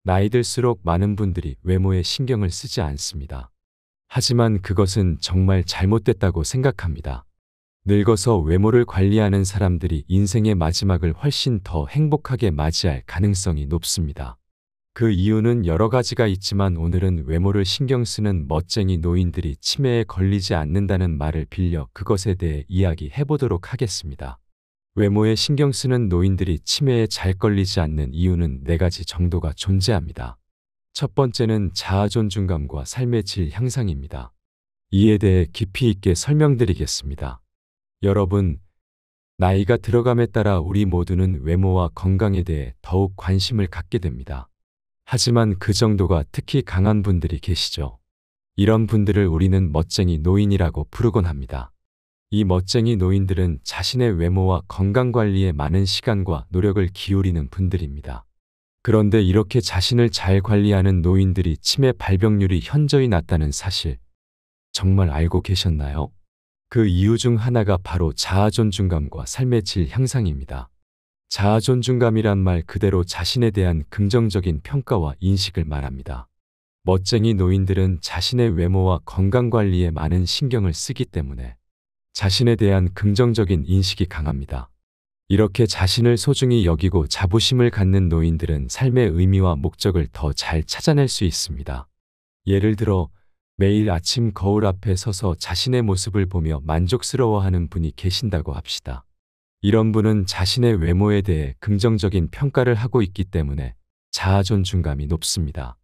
나이 들수록 많은 분들이 외모에 신경을 쓰지 않습니다. 하지만 그것은 정말 잘못됐다고 생각합니다. 늙어서 외모를 관리하는 사람들이 인생의 마지막을 훨씬 더 행복하게 맞이할 가능성이 높습니다. 그 이유는 여러 가지가 있지만 오늘은 외모를 신경 쓰는 멋쟁이 노인들이 치매에 걸리지 않는다는 말을 빌려 그것에 대해 이야기해 보도록 하겠습니다. 외모에 신경 쓰는 노인들이 치매에 잘 걸리지 않는 이유는 4가지 정도가 존재합니다. 첫 번째는 자아 존중감과 삶의 질 향상입니다. 이에 대해 깊이 있게 설명드리겠습니다. 여러분, 나이가 들어감에 따라 우리 모두는 외모와 건강에 대해 더욱 관심을 갖게 됩니다. 하지만 그 정도가 특히 강한 분들이 계시죠. 이런 분들을 우리는 멋쟁이 노인이라고 부르곤 합니다. 이 멋쟁이 노인들은 자신의 외모와 건강 관리에 많은 시간과 노력을 기울이는 분들입니다. 그런데 이렇게 자신을 잘 관리하는 노인들이 치매 발병률이 현저히 낮다는 사실, 정말 알고 계셨나요? 그 이유 중 하나가 바로 자아 존중감과 삶의 질 향상입니다. 자아 존중감이란 말 그대로 자신에 대한 긍정적인 평가와 인식을 말합니다. 멋쟁이 노인들은 자신의 외모와 건강 관리에 많은 신경을 쓰기 때문에 자신에 대한 긍정적인 인식이 강합니다. 이렇게 자신을 소중히 여기고 자부심을 갖는 노인들은 삶의 의미와 목적을 더 잘 찾아낼 수 있습니다. 예를 들어 매일 아침 거울 앞에 서서 자신의 모습을 보며 만족스러워하는 분이 계신다고 합시다. 이런 분은 자신의 외모에 대해 긍정적인 평가를 하고 있기 때문에 자아 존중감이 높습니다.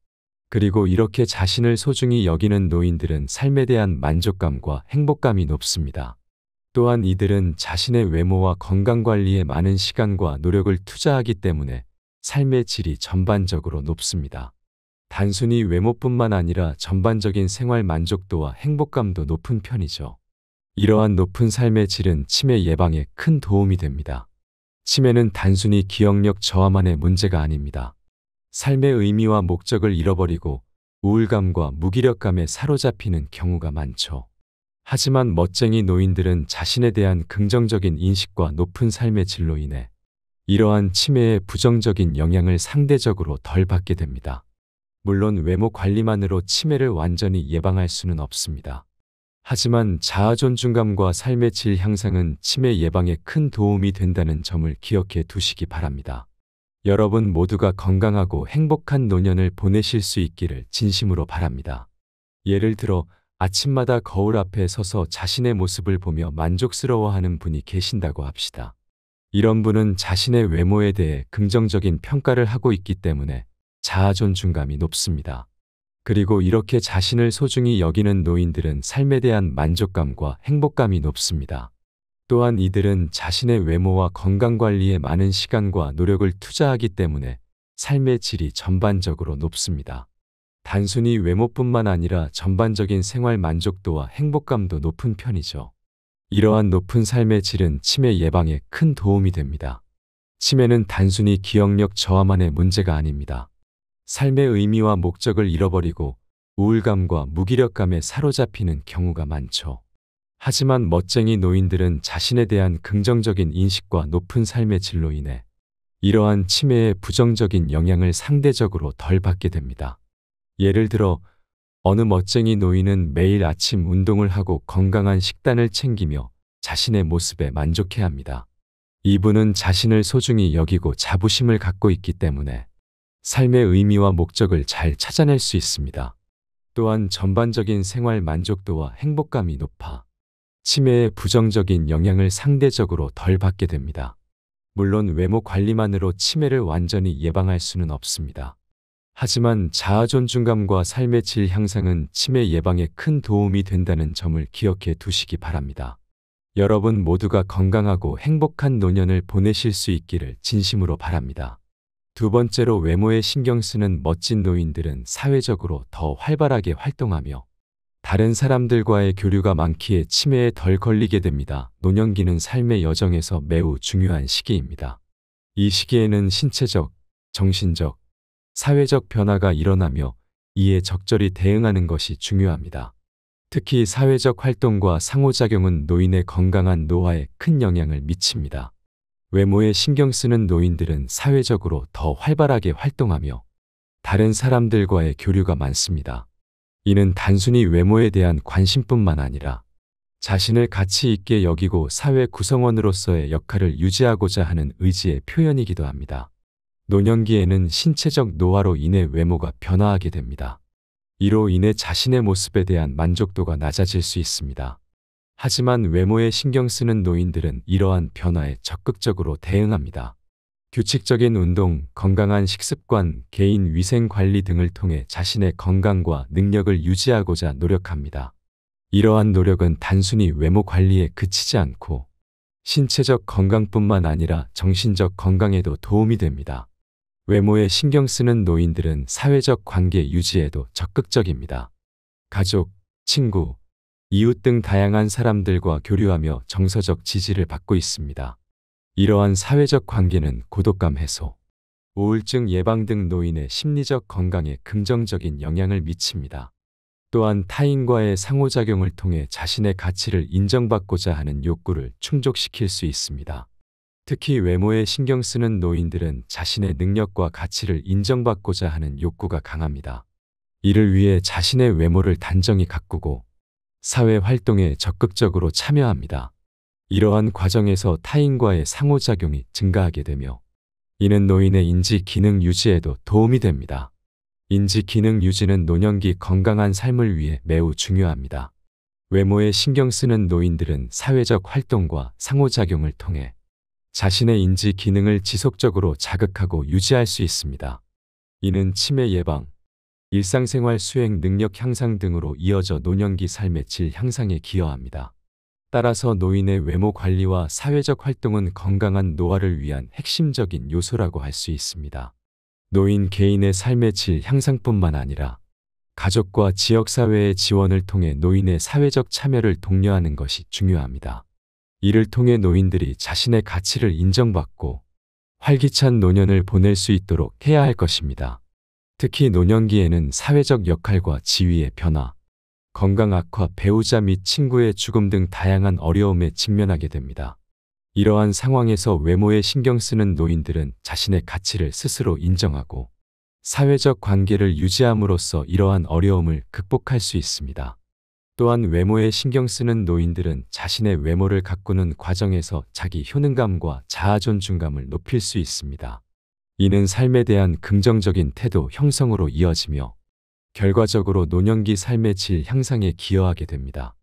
그리고 이렇게 자신을 소중히 여기는 노인들은 삶에 대한 만족감과 행복감이 높습니다. 또한 이들은 자신의 외모와 건강 관리에 많은 시간과 노력을 투자하기 때문에 삶의 질이 전반적으로 높습니다. 단순히 외모뿐만 아니라 전반적인 생활 만족도와 행복감도 높은 편이죠. 이러한 높은 삶의 질은 치매 예방에 큰 도움이 됩니다. 치매는 단순히 기억력 저하만의 문제가 아닙니다. 삶의 의미와 목적을 잃어버리고 우울감과 무기력감에 사로잡히는 경우가 많죠. 하지만 멋쟁이 노인들은 자신에 대한 긍정적인 인식과 높은 삶의 질로 인해 이러한 치매의 부정적인 영향을 상대적으로 덜 받게 됩니다. 물론 외모 관리만으로 치매를 완전히 예방할 수는 없습니다. 하지만 자아 존중감과 삶의 질 향상은 치매 예방에 큰 도움이 된다는 점을 기억해 두시기 바랍니다. 여러분 모두가 건강하고 행복한 노년을 보내실 수 있기를 진심으로 바랍니다. 예를 들어 아침마다 거울 앞에 서서 자신의 모습을 보며 만족스러워하는 분이 계신다고 합시다. 이런 분은 자신의 외모에 대해 긍정적인 평가를 하고 있기 때문에 자아 존중감이 높습니다. 그리고 이렇게 자신을 소중히 여기는 노인들은 삶에 대한 만족감과 행복감이 높습니다. 또한 이들은 자신의 외모와 건강 관리에 많은 시간과 노력을 투자하기 때문에 삶의 질이 전반적으로 높습니다. 단순히 외모뿐만 아니라 전반적인 생활 만족도와 행복감도 높은 편이죠. 이러한 높은 삶의 질은 치매 예방에 큰 도움이 됩니다. 치매는 단순히 기억력 저하만의 문제가 아닙니다. 삶의 의미와 목적을 잃어버리고 우울감과 무기력감에 사로잡히는 경우가 많죠. 하지만 멋쟁이 노인들은 자신에 대한 긍정적인 인식과 높은 삶의 질로 인해 이러한 치매의 부정적인 영향을 상대적으로 덜 받게 됩니다. 예를 들어 어느 멋쟁이 노인은 매일 아침 운동을 하고 건강한 식단을 챙기며 자신의 모습에 만족해야 합니다. 이분은 자신을 소중히 여기고 자부심을 갖고 있기 때문에 삶의 의미와 목적을 잘 찾아낼 수 있습니다. 또한 전반적인 생활 만족도와 행복감이 높아 치매의 부정적인 영향을 상대적으로 덜 받게 됩니다. 물론 외모 관리만으로 치매를 완전히 예방할 수는 없습니다. 하지만 자아 존중감과 삶의 질 향상은 치매 예방에 큰 도움이 된다는 점을 기억해 두시기 바랍니다. 여러분 모두가 건강하고 행복한 노년을 보내실 수 있기를 진심으로 바랍니다. 두 번째로 외모에 신경 쓰는 멋진 노인들은 사회적으로 더 활발하게 활동하며 다른 사람들과의 교류가 많기에 치매에 덜 걸리게 됩니다. 노년기는 삶의 여정에서 매우 중요한 시기입니다. 이 시기에는 신체적, 정신적, 사회적 변화가 일어나며 이에 적절히 대응하는 것이 중요합니다. 특히 사회적 활동과 상호작용은 노인의 건강한 노화에 큰 영향을 미칩니다. 외모에 신경 쓰는 노인들은 사회적으로 더 활발하게 활동하며 다른 사람들과의 교류가 많습니다. 이는 단순히 외모에 대한 관심뿐만 아니라 자신을 가치 있게 여기고 사회 구성원으로서의 역할을 유지하고자 하는 의지의 표현이기도 합니다. 노년기에는 신체적 노화로 인해 외모가 변화하게 됩니다. 이로 인해 자신의 모습에 대한 만족도가 낮아질 수 있습니다. 하지만 외모에 신경 쓰는 노인들은 이러한 변화에 적극적으로 대응합니다. 규칙적인 운동, 건강한 식습관, 개인 위생 관리 등을 통해 자신의 건강과 능력을 유지하고자 노력합니다. 이러한 노력은 단순히 외모 관리에 그치지 않고 신체적 건강뿐만 아니라 정신적 건강에도 도움이 됩니다. 외모에 신경 쓰는 노인들은 사회적 관계 유지에도 적극적입니다. 가족, 친구, 이웃 등 다양한 사람들과 교류하며 정서적 지지를 받고 있습니다. 이러한 사회적 관계는 고독감 해소, 우울증 예방 등 노인의 심리적 건강에 긍정적인 영향을 미칩니다. 또한 타인과의 상호작용을 통해 자신의 가치를 인정받고자 하는 욕구를 충족시킬 수 있습니다. 특히 외모에 신경 쓰는 노인들은 자신의 능력과 가치를 인정받고자 하는 욕구가 강합니다. 이를 위해 자신의 외모를 단정히 가꾸고 사회 활동에 적극적으로 참여합니다. 이러한 과정에서 타인과의 상호작용이 증가하게 되며 이는 노인의 인지 기능 유지에도 도움이 됩니다. 인지 기능 유지는 노년기 건강한 삶을 위해 매우 중요합니다. 외모에 신경 쓰는 노인들은 사회적 활동과 상호작용을 통해 자신의 인지 기능을 지속적으로 자극하고 유지할 수 있습니다. 이는 치매 예방, 일상생활 수행 능력 향상 등으로 이어져 노년기 삶의 질 향상에 기여합니다. 따라서 노인의 외모 관리와 사회적 활동은 건강한 노화를 위한 핵심적인 요소라고 할 수 있습니다. 노인 개인의 삶의 질 향상뿐만 아니라 가족과 지역사회의 지원을 통해 노인의 사회적 참여를 독려하는 것이 중요합니다. 이를 통해 노인들이 자신의 가치를 인정받고 활기찬 노년을 보낼 수 있도록 해야 할 것입니다. 특히 노년기에는 사회적 역할과 지위의 변화, 건강 악화, 배우자 및 친구의 죽음 등 다양한 어려움에 직면하게 됩니다. 이러한 상황에서 외모에 신경 쓰는 노인들은 자신의 가치를 스스로 인정하고 사회적 관계를 유지함으로써 이러한 어려움을 극복할 수 있습니다. 또한 외모에 신경 쓰는 노인들은 자신의 외모를 가꾸는 과정에서 자기 효능감과 자아 존중감을 높일 수 있습니다. 이는 삶에 대한 긍정적인 태도 형성으로 이어지며 결과적으로 노년기 삶의 질 향상에 기여하게 됩니다.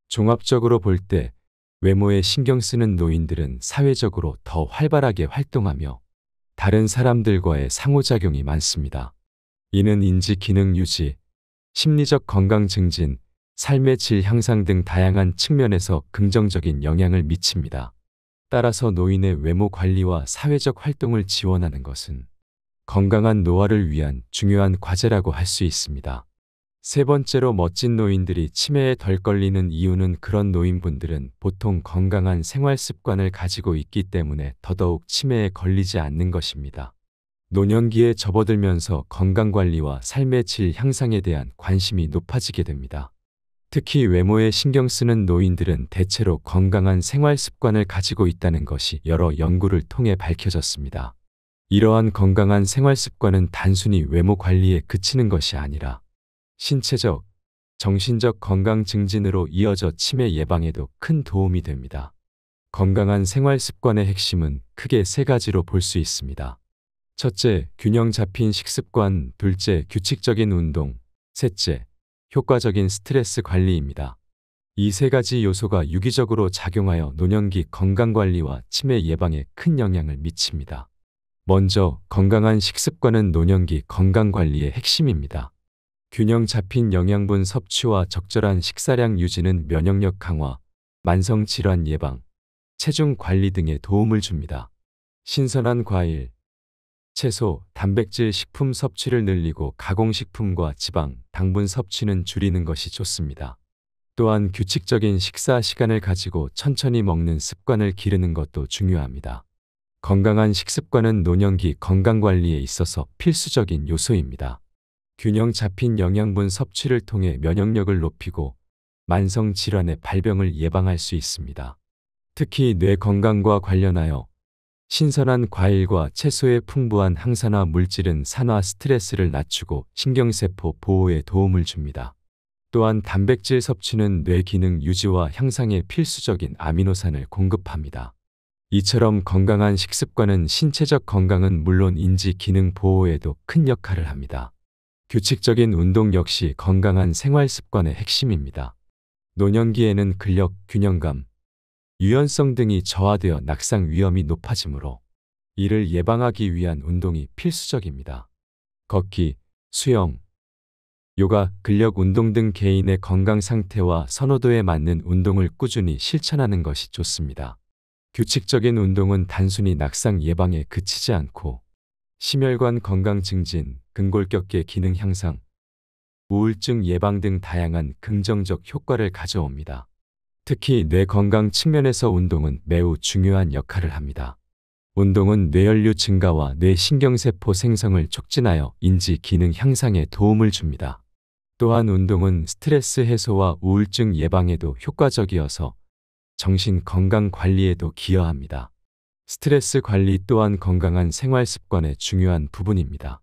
종합적으로 볼 때 외모에 신경 쓰는 노인들은 사회적으로 더 활발하게 활동하며 다른 사람들과의 상호작용이 많습니다. 이는 인지 기능 유지, 심리적 건강 증진, 삶의 질 향상 등 다양한 측면에서 긍정적인 영향을 미칩니다. 따라서 노인의 외모 관리와 사회적 활동을 지원하는 것은 건강한 노화를 위한 중요한 과제라고 할 수 있습니다. 세 번째로 멋진 노인들이 치매에 덜 걸리는 이유는 그런 노인분들은 보통 건강한 생활 습관을 가지고 있기 때문에 더더욱 치매에 걸리지 않는 것입니다. 노년기에 접어들면서 건강관리와 삶의 질 향상에 대한 관심이 높아지게 됩니다. 특히 외모에 신경 쓰는 노인들은 대체로 건강한 생활 습관을 가지고 있다는 것이 여러 연구를 통해 밝혀졌습니다. 이러한 건강한 생활 습관은 단순히 외모 관리에 그치는 것이 아니라 신체적, 정신적 건강 증진으로 이어져 치매 예방에도 큰 도움이 됩니다. 건강한 생활 습관의 핵심은 크게 세 가지로 볼 수 있습니다. 첫째, 균형 잡힌 식습관. 둘째, 규칙적인 운동. 셋째, 효과적인 스트레스 관리입니다. 이 세 가지 요소가 유기적으로 작용하여 노년기 건강관리와 치매 예방에 큰 영향을 미칩니다. 먼저 건강한 식습관은 노년기 건강관리의 핵심입니다. 균형 잡힌 영양분 섭취와 적절한 식사량 유지는 면역력 강화, 만성질환 예방, 체중 관리 등에 도움을 줍니다. 신선한 과일, 채소, 단백질 식품 섭취를 늘리고 가공식품과 지방, 당분 섭취는 줄이는 것이 좋습니다. 또한 규칙적인 식사 시간을 가지고 천천히 먹는 습관을 기르는 것도 중요합니다. 건강한 식습관은 노년기 건강관리에 있어서 필수적인 요소입니다. 균형 잡힌 영양분 섭취를 통해 면역력을 높이고 만성질환의 발병을 예방할 수 있습니다. 특히 뇌 건강과 관련하여 신선한 과일과 채소의 풍부한 항산화 물질은 산화 스트레스를 낮추고 신경세포 보호에 도움을 줍니다. 또한 단백질 섭취는 뇌 기능 유지와 향상에 필수적인 아미노산을 공급합니다. 이처럼 건강한 식습관은 신체적 건강은 물론 인지 기능 보호에도 큰 역할을 합니다. 규칙적인 운동 역시 건강한 생활 습관의 핵심입니다. 노년기에는 근력, 균형감, 유연성 등이 저하되어 낙상 위험이 높아지므로 이를 예방하기 위한 운동이 필수적입니다. 걷기, 수영, 요가, 근력 운동 등 개인의 건강 상태와 선호도에 맞는 운동을 꾸준히 실천하는 것이 좋습니다. 규칙적인 운동은 단순히 낙상 예방에 그치지 않고 심혈관 건강 증진, 근골격계 기능 향상, 우울증 예방 등 다양한 긍정적 효과를 가져옵니다. 특히 뇌 건강 측면에서 운동은 매우 중요한 역할을 합니다. 운동은 뇌연료 증가와 뇌 신경세포 생성을 촉진하여 인지 기능 향상에 도움을 줍니다. 또한 운동은 스트레스 해소와 우울증 예방에도 효과적이어서 정신 건강 관리에도 기여합니다. 스트레스 관리 또한 건강한 생활 습관의 중요한 부분입니다.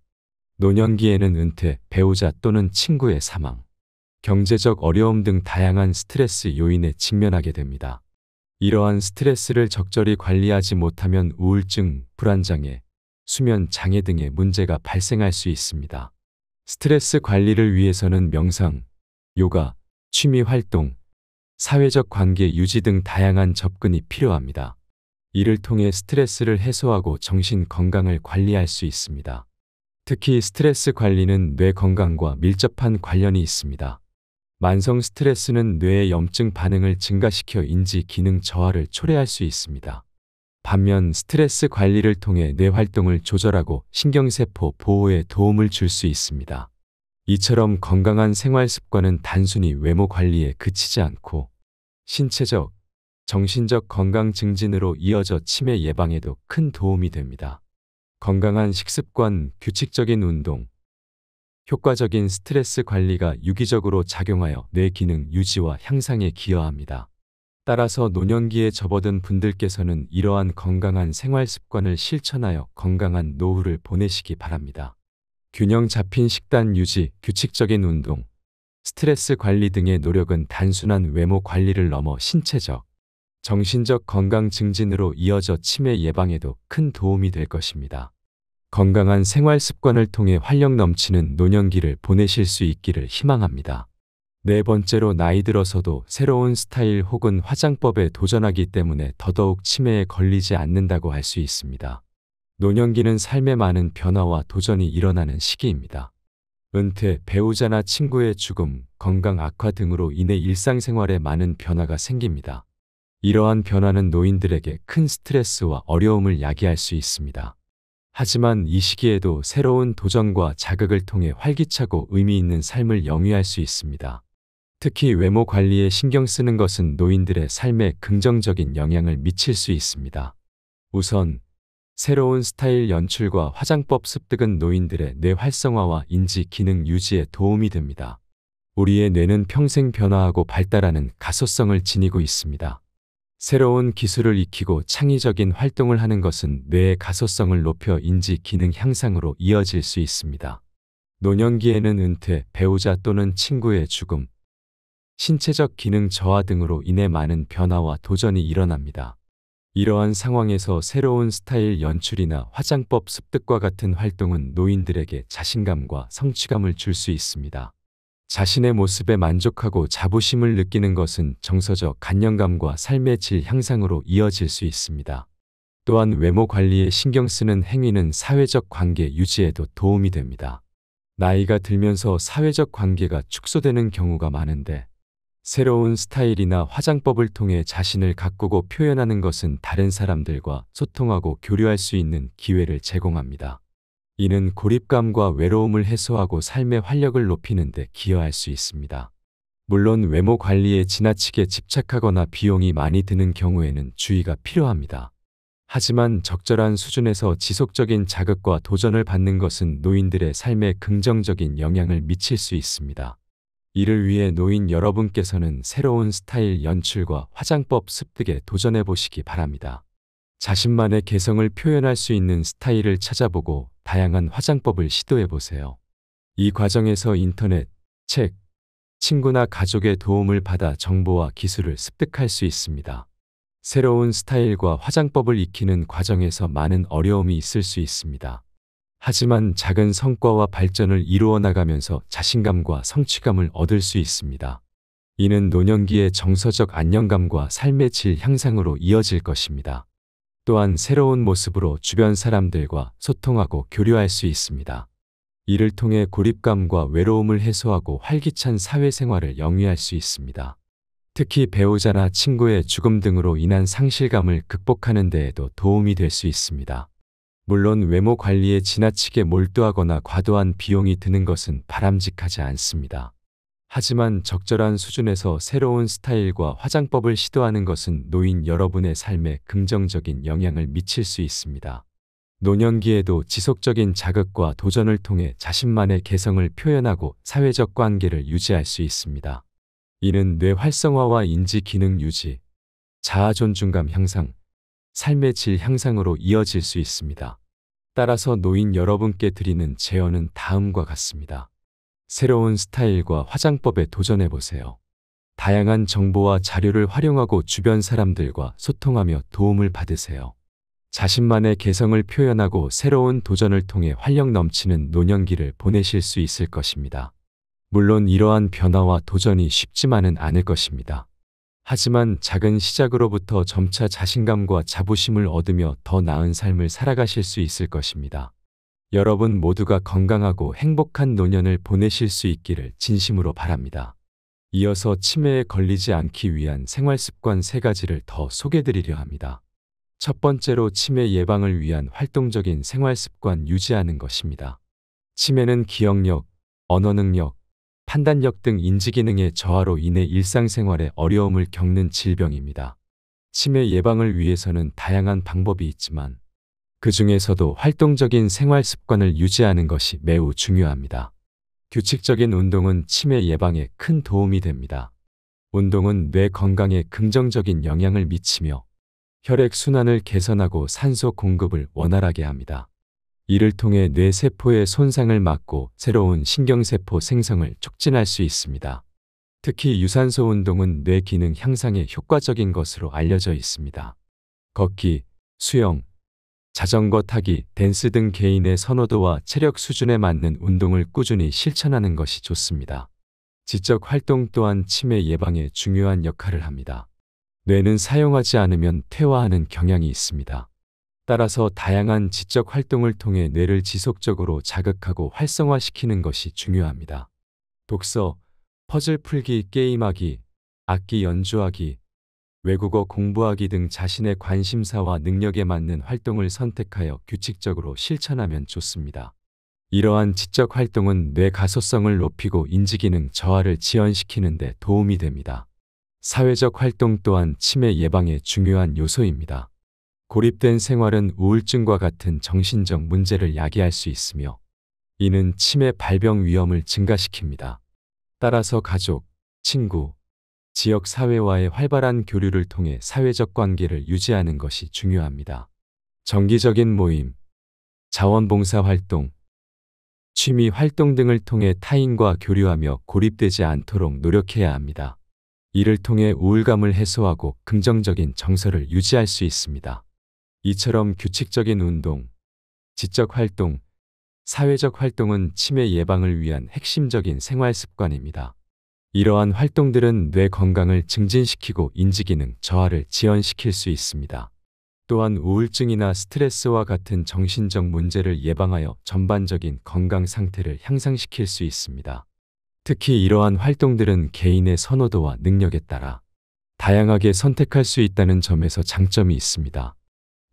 노년기에는 은퇴, 배우자 또는 친구의 사망, 경제적 어려움 등 다양한 스트레스 요인에 직면하게 됩니다. 이러한 스트레스를 적절히 관리하지 못하면 우울증, 불안장애, 수면 장애 등의 문제가 발생할 수 있습니다. 스트레스 관리를 위해서는 명상, 요가, 취미 활동, 사회적 관계 유지 등 다양한 접근이 필요합니다. 이를 통해 스트레스를 해소하고 정신 건강을 관리할 수 있습니다. 특히 스트레스 관리는 뇌 건강과 밀접한 관련이 있습니다. 만성 스트레스는 뇌의 염증 반응을 증가시켜 인지 기능 저하를 초래할 수 있습니다. 반면 스트레스 관리를 통해 뇌 활동을 조절하고 신경세포 보호에 도움을 줄 수 있습니다. 이처럼 건강한 생활 습관은 단순히 외모 관리에 그치지 않고 신체적, 정신적 건강 증진으로 이어져 치매 예방에도 큰 도움이 됩니다. 건강한 식습관, 규칙적인 운동, 효과적인 스트레스 관리가 유기적으로 작용하여 뇌 기능 유지와 향상에 기여합니다. 따라서 노년기에 접어든 분들께서는 이러한 건강한 생활 습관을 실천하여 건강한 노후를 보내시기 바랍니다. 균형 잡힌 식단 유지, 규칙적인 운동, 스트레스 관리 등의 노력은 단순한 외모 관리를 넘어 신체적, 정신적 건강 증진으로 이어져 치매 예방에도 큰 도움이 될 것입니다. 건강한 생활 습관을 통해 활력 넘치는 노년기를 보내실 수 있기를 희망합니다. 네 번째로 나이 들어서도 새로운 스타일 혹은 화장법에 도전하기 때문에 더더욱 치매에 걸리지 않는다고 할 수 있습니다. 노년기는 삶의 많은 변화와 도전이 일어나는 시기입니다. 은퇴, 배우자나 친구의 죽음, 건강 악화 등으로 인해 일상생활에 많은 변화가 생깁니다. 이러한 변화는 노인들에게 큰 스트레스와 어려움을 야기할 수 있습니다. 하지만 이 시기에도 새로운 도전과 자극을 통해 활기차고 의미 있는 삶을 영위할 수 있습니다. 특히 외모 관리에 신경 쓰는 것은 노인들의 삶에 긍정적인 영향을 미칠 수 있습니다. 우선 새로운 스타일 연출과 화장법 습득은 노인들의 뇌 활성화와 인지 기능 유지에 도움이 됩니다. 우리의 뇌는 평생 변화하고 발달하는 가소성을 지니고 있습니다. 새로운 기술을 익히고 창의적인 활동을 하는 것은 뇌의 가소성을 높여 인지 기능 향상으로 이어질 수 있습니다. 노년기에는 은퇴, 배우자 또는 친구의 죽음, 신체적 기능 저하 등으로 인해 많은 변화와 도전이 일어납니다. 이러한 상황에서 새로운 스타일 연출이나 화장법 습득과 같은 활동은 노인들에게 자신감과 성취감을 줄 수 있습니다. 자신의 모습에 만족하고 자부심을 느끼는 것은 정서적 안정감과 삶의 질 향상으로 이어질 수 있습니다. 또한 외모 관리에 신경 쓰는 행위는 사회적 관계 유지에도 도움이 됩니다. 나이가 들면서 사회적 관계가 축소되는 경우가 많은데 새로운 스타일이나 화장법을 통해 자신을 가꾸고 표현하는 것은 다른 사람들과 소통하고 교류할 수 있는 기회를 제공합니다. 이는 고립감과 외로움을 해소하고 삶의 활력을 높이는 데 기여할 수 있습니다. 물론 외모 관리에 지나치게 집착하거나 비용이 많이 드는 경우에는 주의가 필요합니다. 하지만 적절한 수준에서 지속적인 자극과 도전을 받는 것은 노인들의 삶에 긍정적인 영향을 미칠 수 있습니다. 이를 위해 노인 여러분께서는 새로운 스타일 연출과 화장법 습득에 도전해 보시기 바랍니다. 자신만의 개성을 표현할 수 있는 스타일을 찾아보고 다양한 화장법을 시도해 보세요. 이 과정에서 인터넷, 책, 친구나 가족의 도움을 받아 정보와 기술을 습득할 수 있습니다. 새로운 스타일과 화장법을 익히는 과정에서 많은 어려움이 있을 수 있습니다. 하지만 작은 성과와 발전을 이루어 나가면서 자신감과 성취감을 얻을 수 있습니다. 이는 노년기의 정서적 안정감과 삶의 질 향상으로 이어질 것입니다. 또한 새로운 모습으로 주변 사람들과 소통하고 교류할 수 있습니다. 이를 통해 고립감과 외로움을 해소하고 활기찬 사회생활을 영위할 수 있습니다. 특히 배우자나 친구의 죽음 등으로 인한 상실감을 극복하는 데에도 도움이 될 수 있습니다. 물론 외모 관리에 지나치게 몰두하거나 과도한 비용이 드는 것은 바람직하지 않습니다. 하지만 적절한 수준에서 새로운 스타일과 화장법을 시도하는 것은 노인 여러분의 삶에 긍정적인 영향을 미칠 수 있습니다. 노년기에도 지속적인 자극과 도전을 통해 자신만의 개성을 표현하고 사회적 관계를 유지할 수 있습니다. 이는 뇌 활성화와 인지 기능 유지, 자아 존중감 향상, 삶의 질 향상으로 이어질 수 있습니다. 따라서 노인 여러분께 드리는 제언은 다음과 같습니다. 새로운 스타일과 화장법에 도전해 보세요. 다양한 정보와 자료를 활용하고 주변 사람들과 소통하며 도움을 받으세요. 자신만의 개성을 표현하고 새로운 도전을 통해 활력 넘치는 노년기를 보내실 수 있을 것입니다. 물론 이러한 변화와 도전이 쉽지만은 않을 것입니다. 하지만 작은 시작으로부터 점차 자신감과 자부심을 얻으며 더 나은 삶을 살아가실 수 있을 것입니다. 여러분 모두가 건강하고 행복한 노년을 보내실 수 있기를 진심으로 바랍니다. 이어서 치매에 걸리지 않기 위한 생활습관 3가지를 더 소개드리려 합니다. 첫 번째로 치매 예방을 위한 활동적인 생활습관 유지하는 것입니다. 치매는 기억력, 언어 능력, 판단력 등 인지기능의 저하로 인해 일상생활에 어려움을 겪는 질병입니다. 치매 예방을 위해서는 다양한 방법이 있지만 그 중에서도 활동적인 생활 습관을 유지하는 것이 매우 중요합니다. 규칙적인 운동은 치매 예방에 큰 도움이 됩니다. 운동은 뇌 건강에 긍정적인 영향을 미치며 혈액순환을 개선하고 산소 공급을 원활하게 합니다. 이를 통해 뇌세포의 손상을 막고 새로운 신경세포 생성을 촉진할 수 있습니다. 특히 유산소 운동은 뇌 기능 향상에 효과적인 것으로 알려져 있습니다. 걷기, 수영, 자전거 타기, 댄스 등 개인의 선호도와 체력 수준에 맞는 운동을 꾸준히 실천하는 것이 좋습니다. 지적 활동 또한 치매 예방에 중요한 역할을 합니다. 뇌는 사용하지 않으면 퇴화하는 경향이 있습니다. 따라서 다양한 지적 활동을 통해 뇌를 지속적으로 자극하고 활성화시키는 것이 중요합니다. 독서, 퍼즐 풀기, 게임하기, 악기 연주하기, 외국어 공부하기 등 자신의 관심사와 능력에 맞는 활동을 선택하여 규칙적으로 실천하면 좋습니다. 이러한 지적 활동은 뇌 가소성을 높이고 인지기능 저하를 지연시키는 데 도움이 됩니다. 사회적 활동 또한 치매 예방에 중요한 요소입니다. 고립된 생활은 우울증과 같은 정신적 문제를 야기할 수 있으며 이는 치매 발병 위험을 증가시킵니다. 따라서 가족, 친구, 지역 사회와의 활발한 교류를 통해 사회적 관계를 유지하는 것이 중요합니다. 정기적인 모임, 자원봉사 활동, 취미 활동 등을 통해 타인과 교류하며 고립되지 않도록 노력해야 합니다. 이를 통해 우울감을 해소하고 긍정적인 정서를 유지할 수 있습니다. 이처럼 규칙적인 운동, 지적 활동, 사회적 활동은 치매 예방을 위한 핵심적인 생활 습관입니다. 이러한 활동들은 뇌 건강을 증진시키고 인지기능 저하를 지연시킬 수 있습니다. 또한 우울증이나 스트레스와 같은 정신적 문제를 예방하여 전반적인 건강 상태를 향상시킬 수 있습니다. 특히 이러한 활동들은 개인의 선호도와 능력에 따라 다양하게 선택할 수 있다는 점에서 장점이 있습니다.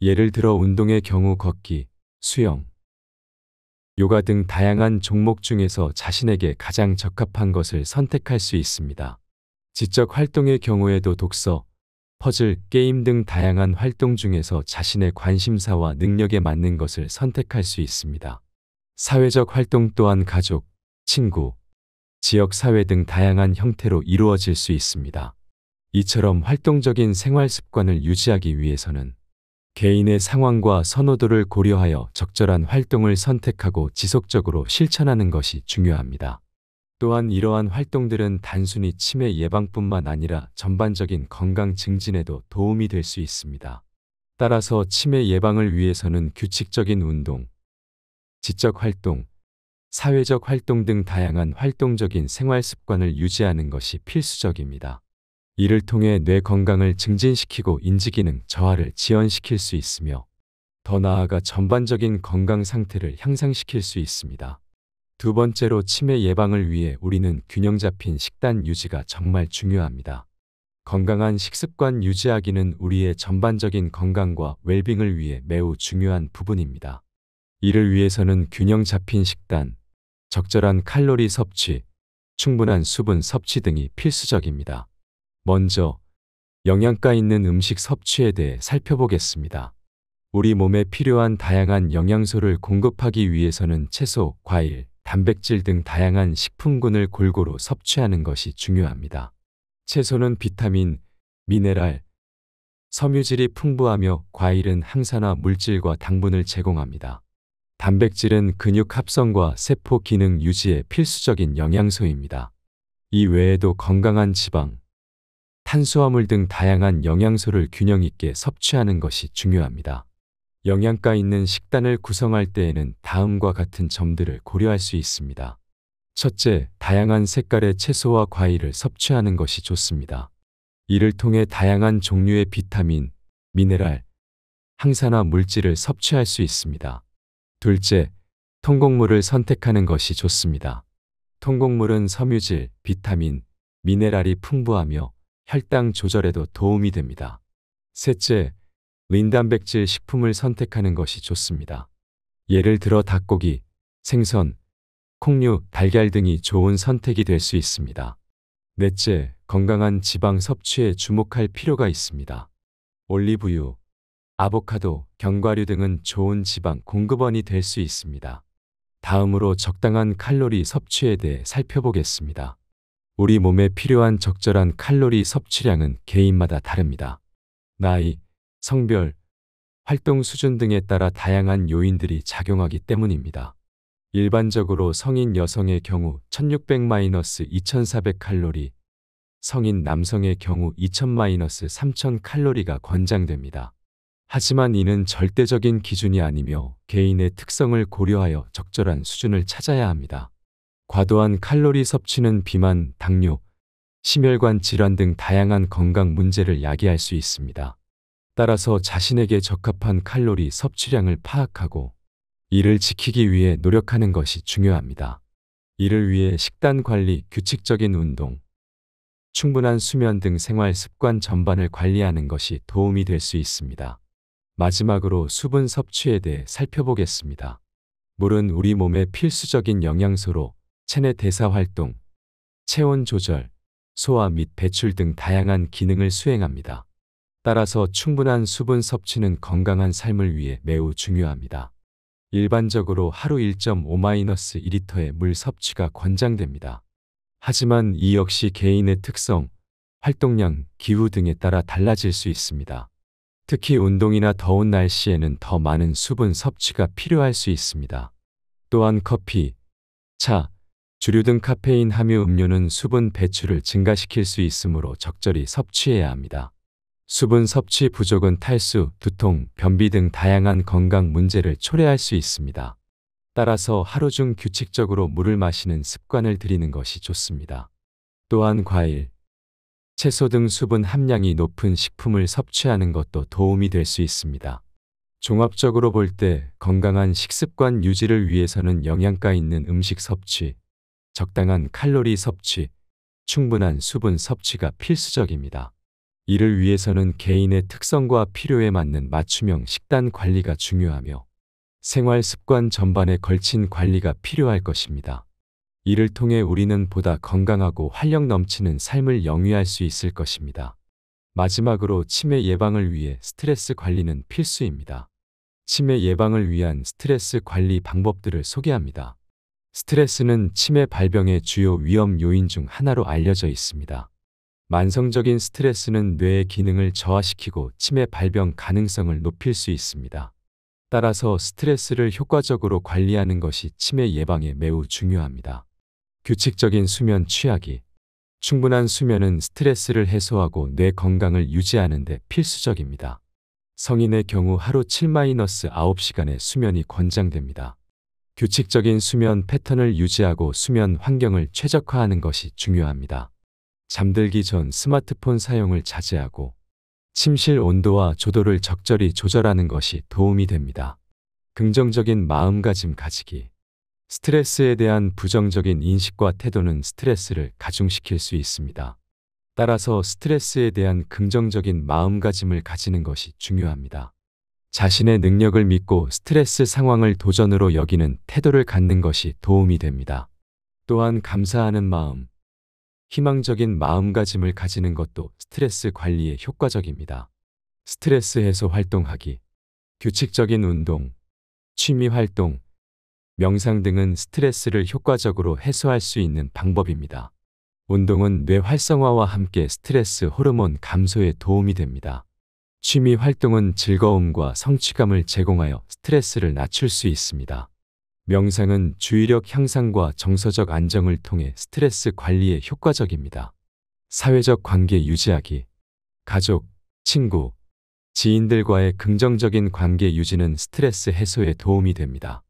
예를 들어 운동의 경우 걷기, 수영, 요가 등 다양한 종목 중에서 자신에게 가장 적합한 것을 선택할 수 있습니다. 지적 활동의 경우에도 독서, 퍼즐, 게임 등 다양한 활동 중에서 자신의 관심사와 능력에 맞는 것을 선택할 수 있습니다. 사회적 활동 또한 가족, 친구, 지역사회 등 다양한 형태로 이루어질 수 있습니다. 이처럼 활동적인 생활 습관을 유지하기 위해서는 개인의 상황과 선호도를 고려하여 적절한 활동을 선택하고 지속적으로 실천하는 것이 중요합니다. 또한 이러한 활동들은 단순히 치매 예방뿐만 아니라 전반적인 건강 증진에도 도움이 될 수 있습니다. 따라서 치매 예방을 위해서는 규칙적인 운동, 지적 활동, 사회적 활동 등 다양한 활동적인 생활 습관을 유지하는 것이 필수적입니다. 이를 통해 뇌 건강을 증진시키고 인지기능 저하를 지연시킬 수 있으며 더 나아가 전반적인 건강 상태를 향상시킬 수 있습니다. 두 번째로 치매 예방을 위해 우리는 균형 잡힌 식단 유지가 정말 중요합니다. 건강한 식습관 유지하기는 우리의 전반적인 건강과 웰빙을 위해 매우 중요한 부분입니다. 이를 위해서는 균형 잡힌 식단, 적절한 칼로리 섭취, 충분한 수분 섭취 등이 필수적입니다. 먼저 영양가 있는 음식 섭취에 대해 살펴보겠습니다. 우리 몸에 필요한 다양한 영양소를 공급하기 위해서는 채소, 과일, 단백질 등 다양한 식품군을 골고루 섭취하는 것이 중요합니다. 채소는 비타민, 미네랄, 섬유질이 풍부하며 과일은 항산화 물질과 당분을 제공합니다. 단백질은 근육 합성과 세포 기능 유지에 필수적인 영양소입니다. 이 외에도 건강한 지방, 탄수화물 등 다양한 영양소를 균형 있게 섭취하는 것이 중요합니다. 영양가 있는 식단을 구성할 때에는 다음과 같은 점들을 고려할 수 있습니다. 첫째, 다양한 색깔의 채소와 과일을 섭취하는 것이 좋습니다. 이를 통해 다양한 종류의 비타민, 미네랄, 항산화 물질을 섭취할 수 있습니다. 둘째, 통곡물을 선택하는 것이 좋습니다. 통곡물은 섬유질, 비타민, 미네랄이 풍부하며 혈당 조절에도 도움이 됩니다. 셋째, 린단백질 식품을 선택하는 것이 좋습니다. 예를 들어 닭고기, 생선, 콩류, 달걀 등이 좋은 선택이 될 수 있습니다. 넷째, 건강한 지방 섭취에 주목할 필요가 있습니다. 올리브유, 아보카도, 견과류 등은 좋은 지방 공급원이 될 수 있습니다. 다음으로 적당한 칼로리 섭취에 대해 살펴보겠습니다. 우리 몸에 필요한 적절한 칼로리 섭취량은 개인마다 다릅니다. 나이, 성별, 활동 수준 등에 따라 다양한 요인들이 작용하기 때문입니다. 일반적으로 성인 여성의 경우 1600-2400 칼로리, 성인 남성의 경우 2000-3000 칼로리가 권장됩니다. 하지만 이는 절대적인 기준이 아니며 개인의 특성을 고려하여 적절한 수준을 찾아야 합니다. 과도한 칼로리 섭취는 비만, 당뇨, 심혈관 질환 등 다양한 건강 문제를 야기할 수 있습니다. 따라서 자신에게 적합한 칼로리 섭취량을 파악하고 이를 지키기 위해 노력하는 것이 중요합니다. 이를 위해 식단 관리, 규칙적인 운동, 충분한 수면 등 생활 습관 전반을 관리하는 것이 도움이 될 수 있습니다. 마지막으로 수분 섭취에 대해 살펴보겠습니다. 물은 우리 몸의 필수적인 영양소로 체내 대사 활동, 체온 조절, 소화 및 배출 등 다양한 기능을 수행합니다. 따라서 충분한 수분 섭취는 건강한 삶을 위해 매우 중요합니다. 일반적으로 하루 1.5-2리터의 물 섭취가 권장됩니다. 하지만 이 역시 개인의 특성, 활동량, 기후 등에 따라 달라질 수 있습니다. 특히 운동이나 더운 날씨에는 더 많은 수분 섭취가 필요할 수 있습니다. 또한 커피, 차, 주류 등 카페인 함유 음료는 수분 배출을 증가시킬 수 있으므로 적절히 섭취해야 합니다. 수분 섭취 부족은 탈수, 두통, 변비 등 다양한 건강 문제를 초래할 수 있습니다. 따라서 하루 중 규칙적으로 물을 마시는 습관을 들이는 것이 좋습니다. 또한 과일, 채소 등 수분 함량이 높은 식품을 섭취하는 것도 도움이 될 수 있습니다. 종합적으로 볼 때 건강한 식습관 유지를 위해서는 영양가 있는 음식 섭취, 적당한 칼로리 섭취, 충분한 수분 섭취가 필수적입니다. 이를 위해서는 개인의 특성과 필요에 맞는 맞춤형 식단 관리가 중요하며 생활 습관 전반에 걸친 관리가 필요할 것입니다. 이를 통해 우리는 보다 건강하고 활력 넘치는 삶을 영위할 수 있을 것입니다. 마지막으로 치매 예방을 위해 스트레스 관리는 필수입니다. 치매 예방을 위한 스트레스 관리 방법들을 소개합니다. 스트레스는 치매 발병의 주요 위험 요인 중 하나로 알려져 있습니다. 만성적인 스트레스는 뇌의 기능을 저하시키고 치매 발병 가능성을 높일 수 있습니다. 따라서 스트레스를 효과적으로 관리하는 것이 치매 예방에 매우 중요합니다. 규칙적인 수면 취하기. 충분한 수면은 스트레스를 해소하고 뇌 건강을 유지하는 데 필수적입니다. 성인의 경우 하루 7-9시간의 수면이 권장됩니다. 규칙적인 수면 패턴을 유지하고 수면 환경을 최적화하는 것이 중요합니다. 잠들기 전 스마트폰 사용을 자제하고 침실 온도와 조도를 적절히 조절하는 것이 도움이 됩니다. 긍정적인 마음가짐 가지기. 스트레스에 대한 부정적인 인식과 태도는 스트레스를 가중시킬 수 있습니다. 따라서 스트레스에 대한 긍정적인 마음가짐을 가지는 것이 중요합니다. 자신의 능력을 믿고 스트레스 상황을 도전으로 여기는 태도를 갖는 것이 도움이 됩니다. 또한 감사하는 마음, 희망적인 마음가짐을 가지는 것도 스트레스 관리에 효과적입니다. 스트레스 해소 활동하기. 규칙적인 운동, 취미 활동, 명상 등은 스트레스를 효과적으로 해소할 수 있는 방법입니다. 운동은 뇌 활성화와 함께 스트레스 호르몬 감소에 도움이 됩니다. 취미 활동은 즐거움과 성취감을 제공하여 스트레스를 낮출 수 있습니다. 명상은 주의력 향상과 정서적 안정을 통해 스트레스 관리에 효과적입니다. 사회적 관계 유지하기. 가족, 친구, 지인들과의 긍정적인 관계 유지는 스트레스 해소에 도움이 됩니다.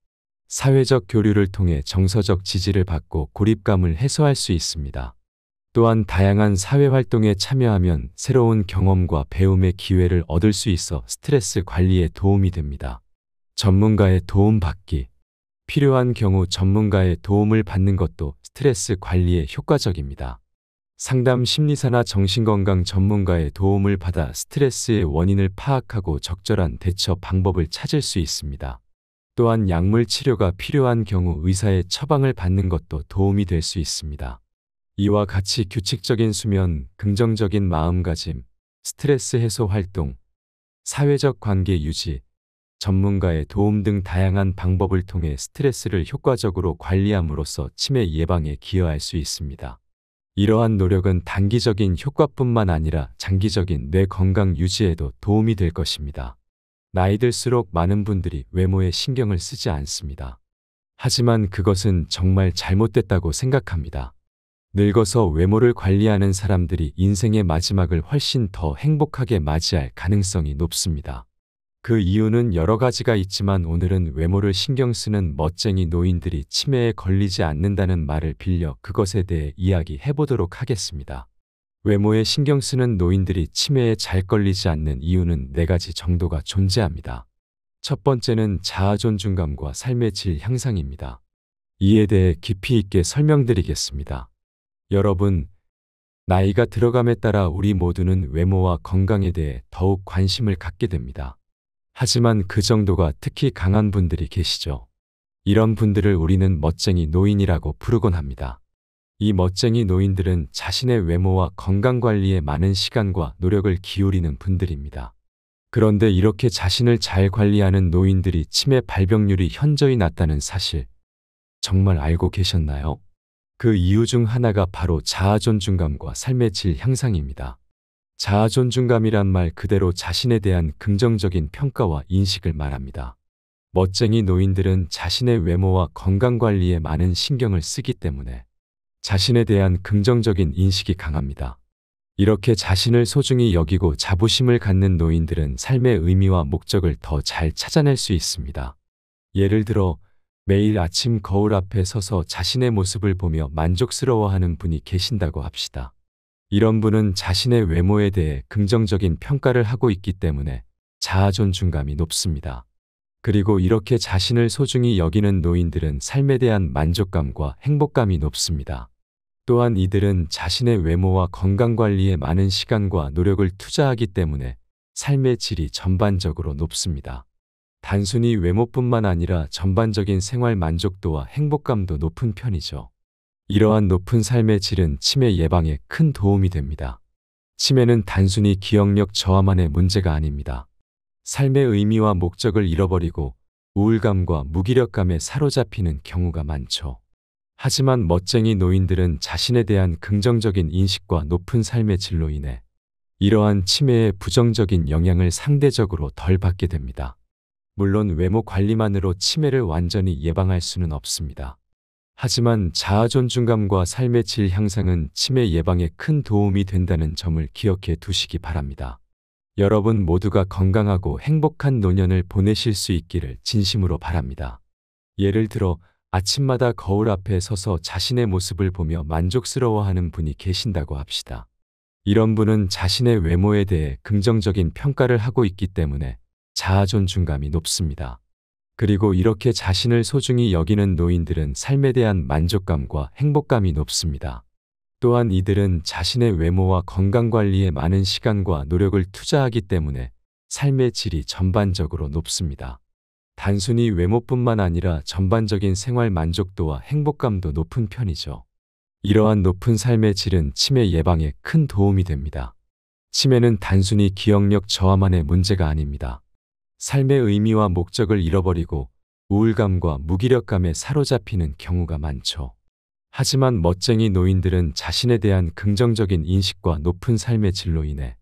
사회적 교류를 통해 정서적 지지를 받고 고립감을 해소할 수 있습니다. 또한 다양한 사회활동에 참여하면 새로운 경험과 배움의 기회를 얻을 수 있어 스트레스 관리에 도움이 됩니다. 전문가의 도움 받기. 필요한 경우 전문가의 도움을 받는 것도 스트레스 관리에 효과적입니다. 상담 심리사나 정신건강 전문가의 도움을 받아 스트레스의 원인을 파악하고 적절한 대처 방법을 찾을 수 있습니다. 또한 약물 치료가 필요한 경우 의사의 처방을 받는 것도 도움이 될 수 있습니다. 이와 같이 규칙적인 수면, 긍정적인 마음가짐, 스트레스 해소 활동, 사회적 관계 유지, 전문가의 도움 등 다양한 방법을 통해 스트레스를 효과적으로 관리함으로써 치매 예방에 기여할 수 있습니다. 이러한 노력은 단기적인 효과뿐만 아니라 장기적인 뇌 건강 유지에도 도움이 될 것입니다. 나이 들수록 많은 분들이 외모에 신경을 쓰지 않습니다. 하지만 그것은 정말 잘못됐다고 생각합니다. 늙어서 외모를 관리하는 사람들이 인생의 마지막을 훨씬 더 행복하게 맞이할 가능성이 높습니다. 그 이유는 여러 가지가 있지만 오늘은 외모를 신경 쓰는 멋쟁이 노인들이 치매에 걸리지 않는다는 말을 빌려 그것에 대해 이야기해 보도록 하겠습니다. 외모에 신경 쓰는 노인들이 치매에 잘 걸리지 않는 이유는 4가지 정도가 존재합니다. 첫 번째는 자아 존중감과 삶의 질 향상입니다. 이에 대해 깊이 있게 설명드리겠습니다. 여러분, 나이가 들어감에 따라 우리 모두는 외모와 건강에 대해 더욱 관심을 갖게 됩니다. 하지만 그 정도가 특히 강한 분들이 계시죠. 이런 분들을 우리는 멋쟁이 노인이라고 부르곤 합니다. 이 멋쟁이 노인들은 자신의 외모와 건강관리에 많은 시간과 노력을 기울이는 분들입니다. 그런데 이렇게 자신을 잘 관리하는 노인들이 치매 발병률이 현저히 낮다는 사실, 정말 알고 계셨나요? 그 이유 중 하나가 바로 자아 존중감과 삶의 질 향상입니다. 자아 존중감이란 말 그대로 자신에 대한 긍정적인 평가와 인식을 말합니다. 멋쟁이 노인들은 자신의 외모와 건강관리에 많은 신경을 쓰기 때문에 자신에 대한 긍정적인 인식이 강합니다. 이렇게 자신을 소중히 여기고 자부심을 갖는 노인들은 삶의 의미와 목적을 더 잘 찾아낼 수 있습니다. 예를 들어 매일 아침 거울 앞에 서서 자신의 모습을 보며 만족스러워하는 분이 계신다고 합시다. 이런 분은 자신의 외모에 대해 긍정적인 평가를 하고 있기 때문에 자아 존중감이 높습니다. 그리고 이렇게 자신을 소중히 여기는 노인들은 삶에 대한 만족감과 행복감이 높습니다. 또한 이들은 자신의 외모와 건강관리에 많은 시간과 노력을 투자하기 때문에 삶의 질이 전반적으로 높습니다. 단순히 외모뿐만 아니라 전반적인 생활 만족도와 행복감도 높은 편이죠. 이러한 높은 삶의 질은 치매 예방에 큰 도움이 됩니다. 치매는 단순히 기억력 저하만의 문제가 아닙니다. 삶의 의미와 목적을 잃어버리고 우울감과 무기력감에 사로잡히는 경우가 많죠. 하지만 멋쟁이 노인들은 자신에 대한 긍정적인 인식과 높은 삶의 질로 인해 이러한 치매의 부정적인 영향을 상대적으로 덜 받게 됩니다. 물론 외모 관리만으로 치매를 완전히 예방할 수는 없습니다. 하지만 자아 존중감과 삶의 질 향상은 치매 예방에 큰 도움이 된다는 점을 기억해 두시기 바랍니다. 여러분 모두가 건강하고 행복한 노년을 보내실 수 있기를 진심으로 바랍니다. 예를 들어 아침마다 거울 앞에 서서 자신의 모습을 보며 만족스러워하는 분이 계신다고 합시다. 이런 분은 자신의 외모에 대해 긍정적인 평가를 하고 있기 때문에 자아 존중감이 높습니다. 그리고 이렇게 자신을 소중히 여기는 노인들은 삶에 대한 만족감과 행복감이 높습니다. 또한 이들은 자신의 외모와 건강관리에 많은 시간과 노력을 투자하기 때문에 삶의 질이 전반적으로 높습니다. 단순히 외모뿐만 아니라 전반적인 생활 만족도와 행복감도 높은 편이죠. 이러한 높은 삶의 질은 치매 예방에 큰 도움이 됩니다. 치매는 단순히 기억력 저하만의 문제가 아닙니다. 삶의 의미와 목적을 잃어버리고 우울감과 무기력감에 사로잡히는 경우가 많죠. 하지만 멋쟁이 노인들은 자신에 대한 긍정적인 인식과 높은 삶의 질로 인해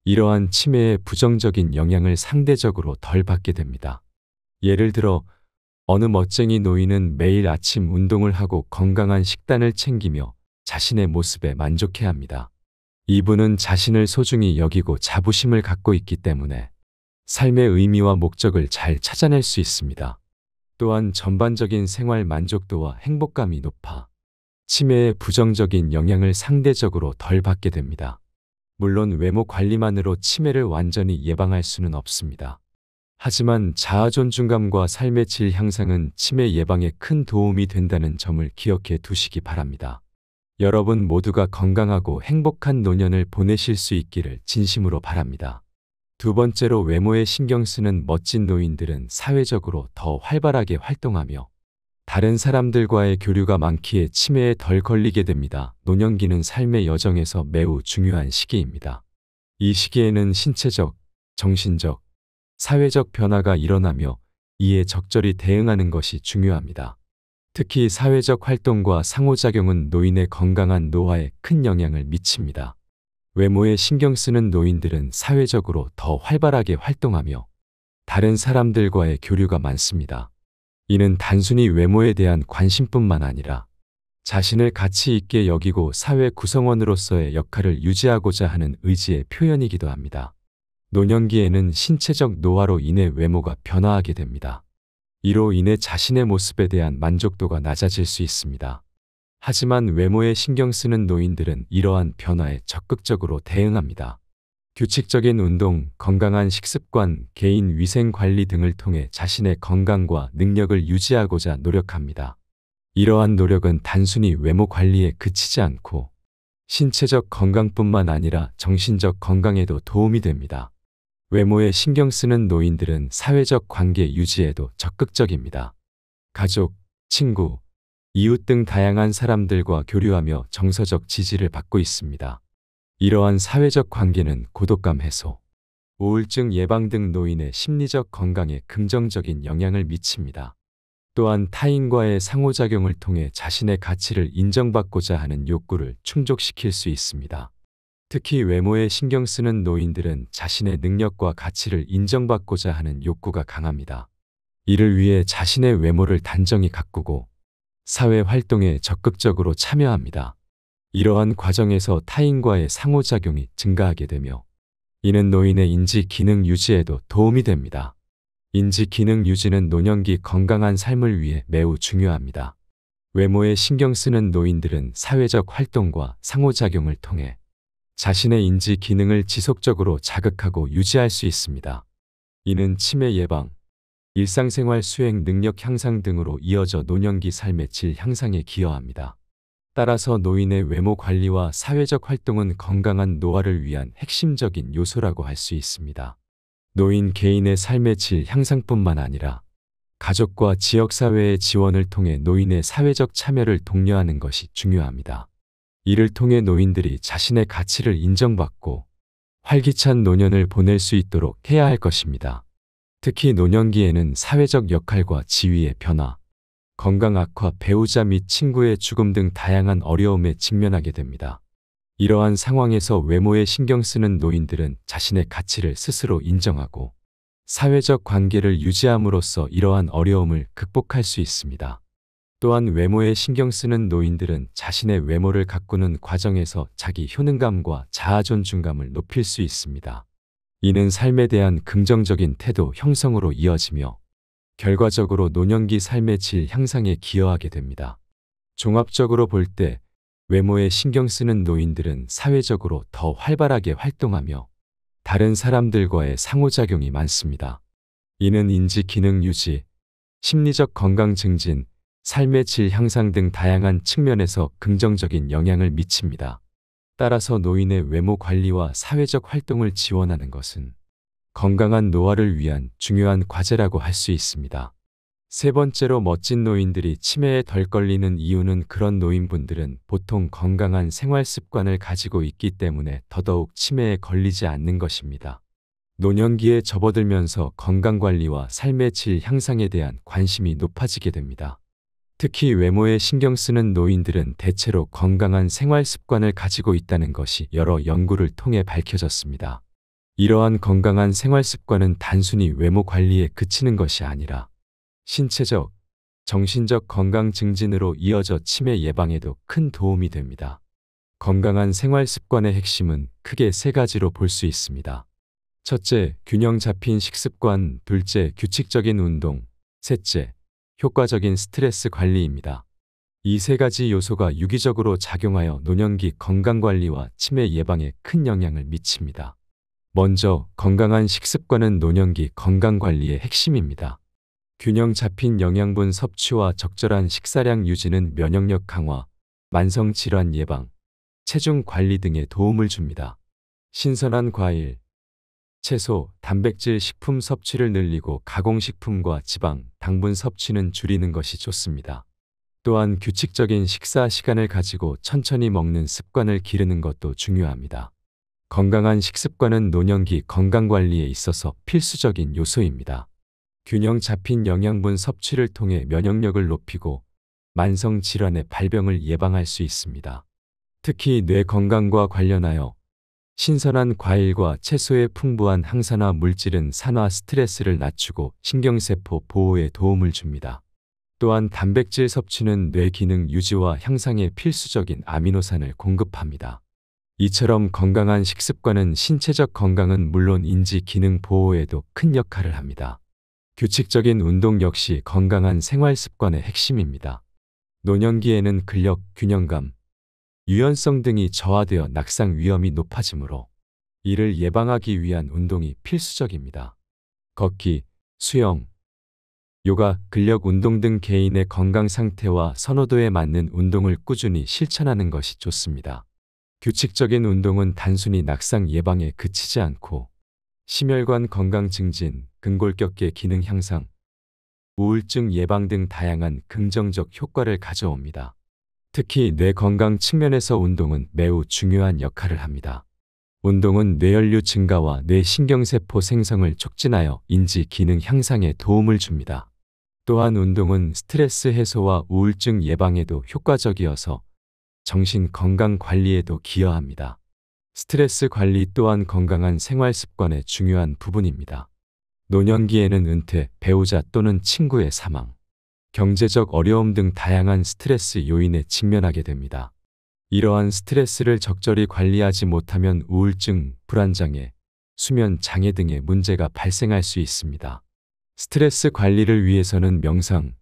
이러한 치매의 부정적인 영향을 상대적으로 덜 받게 됩니다. 예를 들어 어느 멋쟁이 노인은 매일 아침 운동을 하고 건강한 식단을 챙기며 자신의 모습에 만족해야 합니다. 이분은 자신을 소중히 여기고 자부심을 갖고 있기 때문에 삶의 의미와 목적을 잘 찾아낼 수 있습니다. 또한 전반적인 생활 만족도와 행복감이 높아 치매의 부정적인 영향을 상대적으로 덜 받게 됩니다. 물론 외모 관리만으로 치매를 완전히 예방할 수는 없습니다. 하지만 자아 존중감과 삶의 질 향상은 치매 예방에 큰 도움이 된다는 점을 기억해 두시기 바랍니다. 여러분 모두가 건강하고 행복한 노년을 보내실 수 있기를 진심으로 바랍니다. 두 번째로 외모에 신경 쓰는 멋진 노인들은 사회적으로 더 활발하게 활동하며 다른 사람들과의 교류가 많기에 치매에 덜 걸리게 됩니다. 노년기는 삶의 여정에서 매우 중요한 시기입니다. 이 시기에는 신체적, 정신적, 사회적 변화가 일어나며 이에 적절히 대응하는 것이 중요합니다. 특히 사회적 활동과 상호작용은 노인의 건강한 노화에 큰 영향을 미칩니다. 외모에 신경 쓰는 노인들은 사회적으로 더 활발하게 활동하며 다른 사람들과의 교류가 많습니다. 이는 단순히 외모에 대한 관심뿐만 아니라 자신을 가치 있게 여기고 사회 구성원으로서의 역할을 유지하고자 하는 의지의 표현이기도 합니다. 노년기에는 신체적 노화로 인해 외모가 변화하게 됩니다. 이로 인해 자신의 모습에 대한 만족도가 낮아질 수 있습니다. 하지만 외모에 신경 쓰는 노인들은 이러한 변화에 적극적으로 대응합니다. 규칙적인 운동, 건강한 식습관, 개인 위생 관리 등을 통해 자신의 건강과 능력을 유지하고자 노력합니다. 이러한 노력은 단순히 외모 관리에 그치지 않고 신체적 건강뿐만 아니라 정신적 건강에도 도움이 됩니다. 외모에 신경 쓰는 노인들은 사회적 관계 유지에도 적극적입니다. 가족, 친구, 이웃 등 다양한 사람들과 교류하며 정서적 지지를 받고 있습니다. 이러한 사회적 관계는 고독감 해소, 우울증 예방 등 노인의 심리적 건강에 긍정적인 영향을 미칩니다. 또한 타인과의 상호작용을 통해 자신의 가치를 인정받고자 하는 욕구를 충족시킬 수 있습니다. 특히 외모에 신경 쓰는 노인들은 자신의 능력과 가치를 인정받고자 하는 욕구가 강합니다. 이를 위해 자신의 외모를 단정히 가꾸고 사회 활동에 적극적으로 참여합니다. 이러한 과정에서 타인과의 상호작용이 증가하게 되며 이는 노인의 인지 기능 유지에도 도움이 됩니다. 인지 기능 유지는 노년기 건강한 삶을 위해 매우 중요합니다. 외모에 신경 쓰는 노인들은 사회적 활동과 상호작용을 통해 자신의 인지 기능을 지속적으로 자극하고 유지할 수 있습니다. 이는 치매 예방, 일상생활 수행 능력 향상 등으로 이어져 노년기 삶의 질 향상에 기여합니다. 따라서 노인의 외모 관리와 사회적 활동은 건강한 노화를 위한 핵심적인 요소라고 할 수 있습니다. 노인 개인의 삶의 질 향상뿐만 아니라 가족과 지역사회의 지원을 통해 노인의 사회적 참여를 독려하는 것이 중요합니다. 이를 통해 노인들이 자신의 가치를 인정받고 활기찬 노년을 보낼 수 있도록 해야 할 것입니다. 특히 노년기에는 사회적 역할과 지위의 변화, 건강 악화, 배우자 및 친구의 죽음 등 다양한 어려움에 직면하게 됩니다. 이러한 상황에서 외모에 신경 쓰는 노인들은 자신의 가치를 스스로 인정하고 사회적 관계를 유지함으로써 이러한 어려움을 극복할 수 있습니다. 또한 외모에 신경 쓰는 노인들은 자신의 외모를 가꾸는 과정에서 자기 효능감과 자아 존중감을 높일 수 있습니다. 이는 삶에 대한 긍정적인 태도 형성으로 이어지며 결과적으로 노년기 삶의 질 향상에 기여하게 됩니다. 종합적으로 볼 때 외모에 신경 쓰는 노인들은 사회적으로 더 활발하게 활동하며 다른 사람들과의 상호작용이 많습니다. 이는 인지 기능 유지, 심리적 건강 증진, 삶의 질 향상 등 다양한 측면에서 긍정적인 영향을 미칩니다. 따라서 노인의 외모 관리와 사회적 활동을 지원하는 것은 건강한 노화를 위한 중요한 과제라고 할 수 있습니다. 세 번째로 멋진 노인들이 치매에 덜 걸리는 이유는 그런 노인분들은 보통 건강한 생활 습관을 가지고 있기 때문에 더더욱 치매에 걸리지 않는 것입니다. 노년기에 접어들면서 건강관리와 삶의 질 향상에 대한 관심이 높아지게 됩니다. 특히 외모에 신경 쓰는 노인들은 대체로 건강한 생활 습관을 가지고 있다는 것이 여러 연구를 통해 밝혀졌습니다. 이러한 건강한 생활 습관은 단순히 외모 관리에 그치는 것이 아니라 신체적, 정신적 건강 증진으로 이어져 치매 예방에도 큰 도움이 됩니다. 건강한 생활 습관의 핵심은 크게 세 가지로 볼 수 있습니다. 첫째, 균형 잡힌 식습관. 둘째, 규칙적인 운동. 셋째, 효과적인 스트레스 관리입니다. 이 세 가지 요소가 유기적으로 작용하여 노년기 건강관리와 치매 예방에 큰 영향을 미칩니다. 먼저 건강한 식습관은 노년기 건강관리의 핵심입니다. 균형 잡힌 영양분 섭취와 적절한 식사량 유지는 면역력 강화, 만성질환 예방, 체중 관리 등에 도움을 줍니다. 신선한 과일, 채소, 단백질 식품 섭취를 늘리고 가공식품과 지방, 당분 섭취는 줄이는 것이 좋습니다. 또한 규칙적인 식사 시간을 가지고 천천히 먹는 습관을 기르는 것도 중요합니다. 건강한 식습관은 노년기 건강관리에 있어서 필수적인 요소입니다. 균형 잡힌 영양분 섭취를 통해 면역력을 높이고 만성질환의 발병을 예방할 수 있습니다. 특히 뇌 건강과 관련하여 신선한 과일과 채소의 풍부한 항산화 물질은 산화 스트레스를 낮추고 신경세포 보호에 도움을 줍니다. 또한 단백질 섭취는 뇌 기능 유지와 향상에 필수적인 아미노산을 공급합니다. 이처럼 건강한 식습관은 신체적 건강은 물론 인지 기능 보호에도 큰 역할을 합니다. 규칙적인 운동 역시 건강한 생활 습관의 핵심입니다. 노년기에는 근력, 균형감, 유연성 등이 저하되어 낙상 위험이 높아지므로 이를 예방하기 위한 운동이 필수적입니다. 걷기, 수영, 요가, 근력 운동 등 개인의 건강 상태와 선호도에 맞는 운동을 꾸준히 실천하는 것이 좋습니다. 규칙적인 운동은 단순히 낙상 예방에 그치지 않고 심혈관 건강 증진, 근골격계 기능 향상, 우울증 예방 등 다양한 긍정적 효과를 가져옵니다. 특히 뇌 건강 측면에서 운동은 매우 중요한 역할을 합니다. 운동은 뇌혈류 증가와 뇌신경세포 생성을 촉진하여 인지 기능 향상에 도움을 줍니다. 또한 운동은 스트레스 해소와 우울증 예방에도 효과적이어서 정신 건강 관리에도 기여합니다. 스트레스 관리 또한 건강한 생활 습관의 중요한 부분입니다. 노년기에는 은퇴, 배우자 또는 친구의 사망, 경제적 어려움 등 다양한 스트레스 요인에 직면하게 됩니다. 이러한 스트레스를 적절히 관리하지 못하면 우울증, 불안장애, 수면 장애 등의 문제가 발생할 수 있습니다. 스트레스 관리를 위해서는 명상,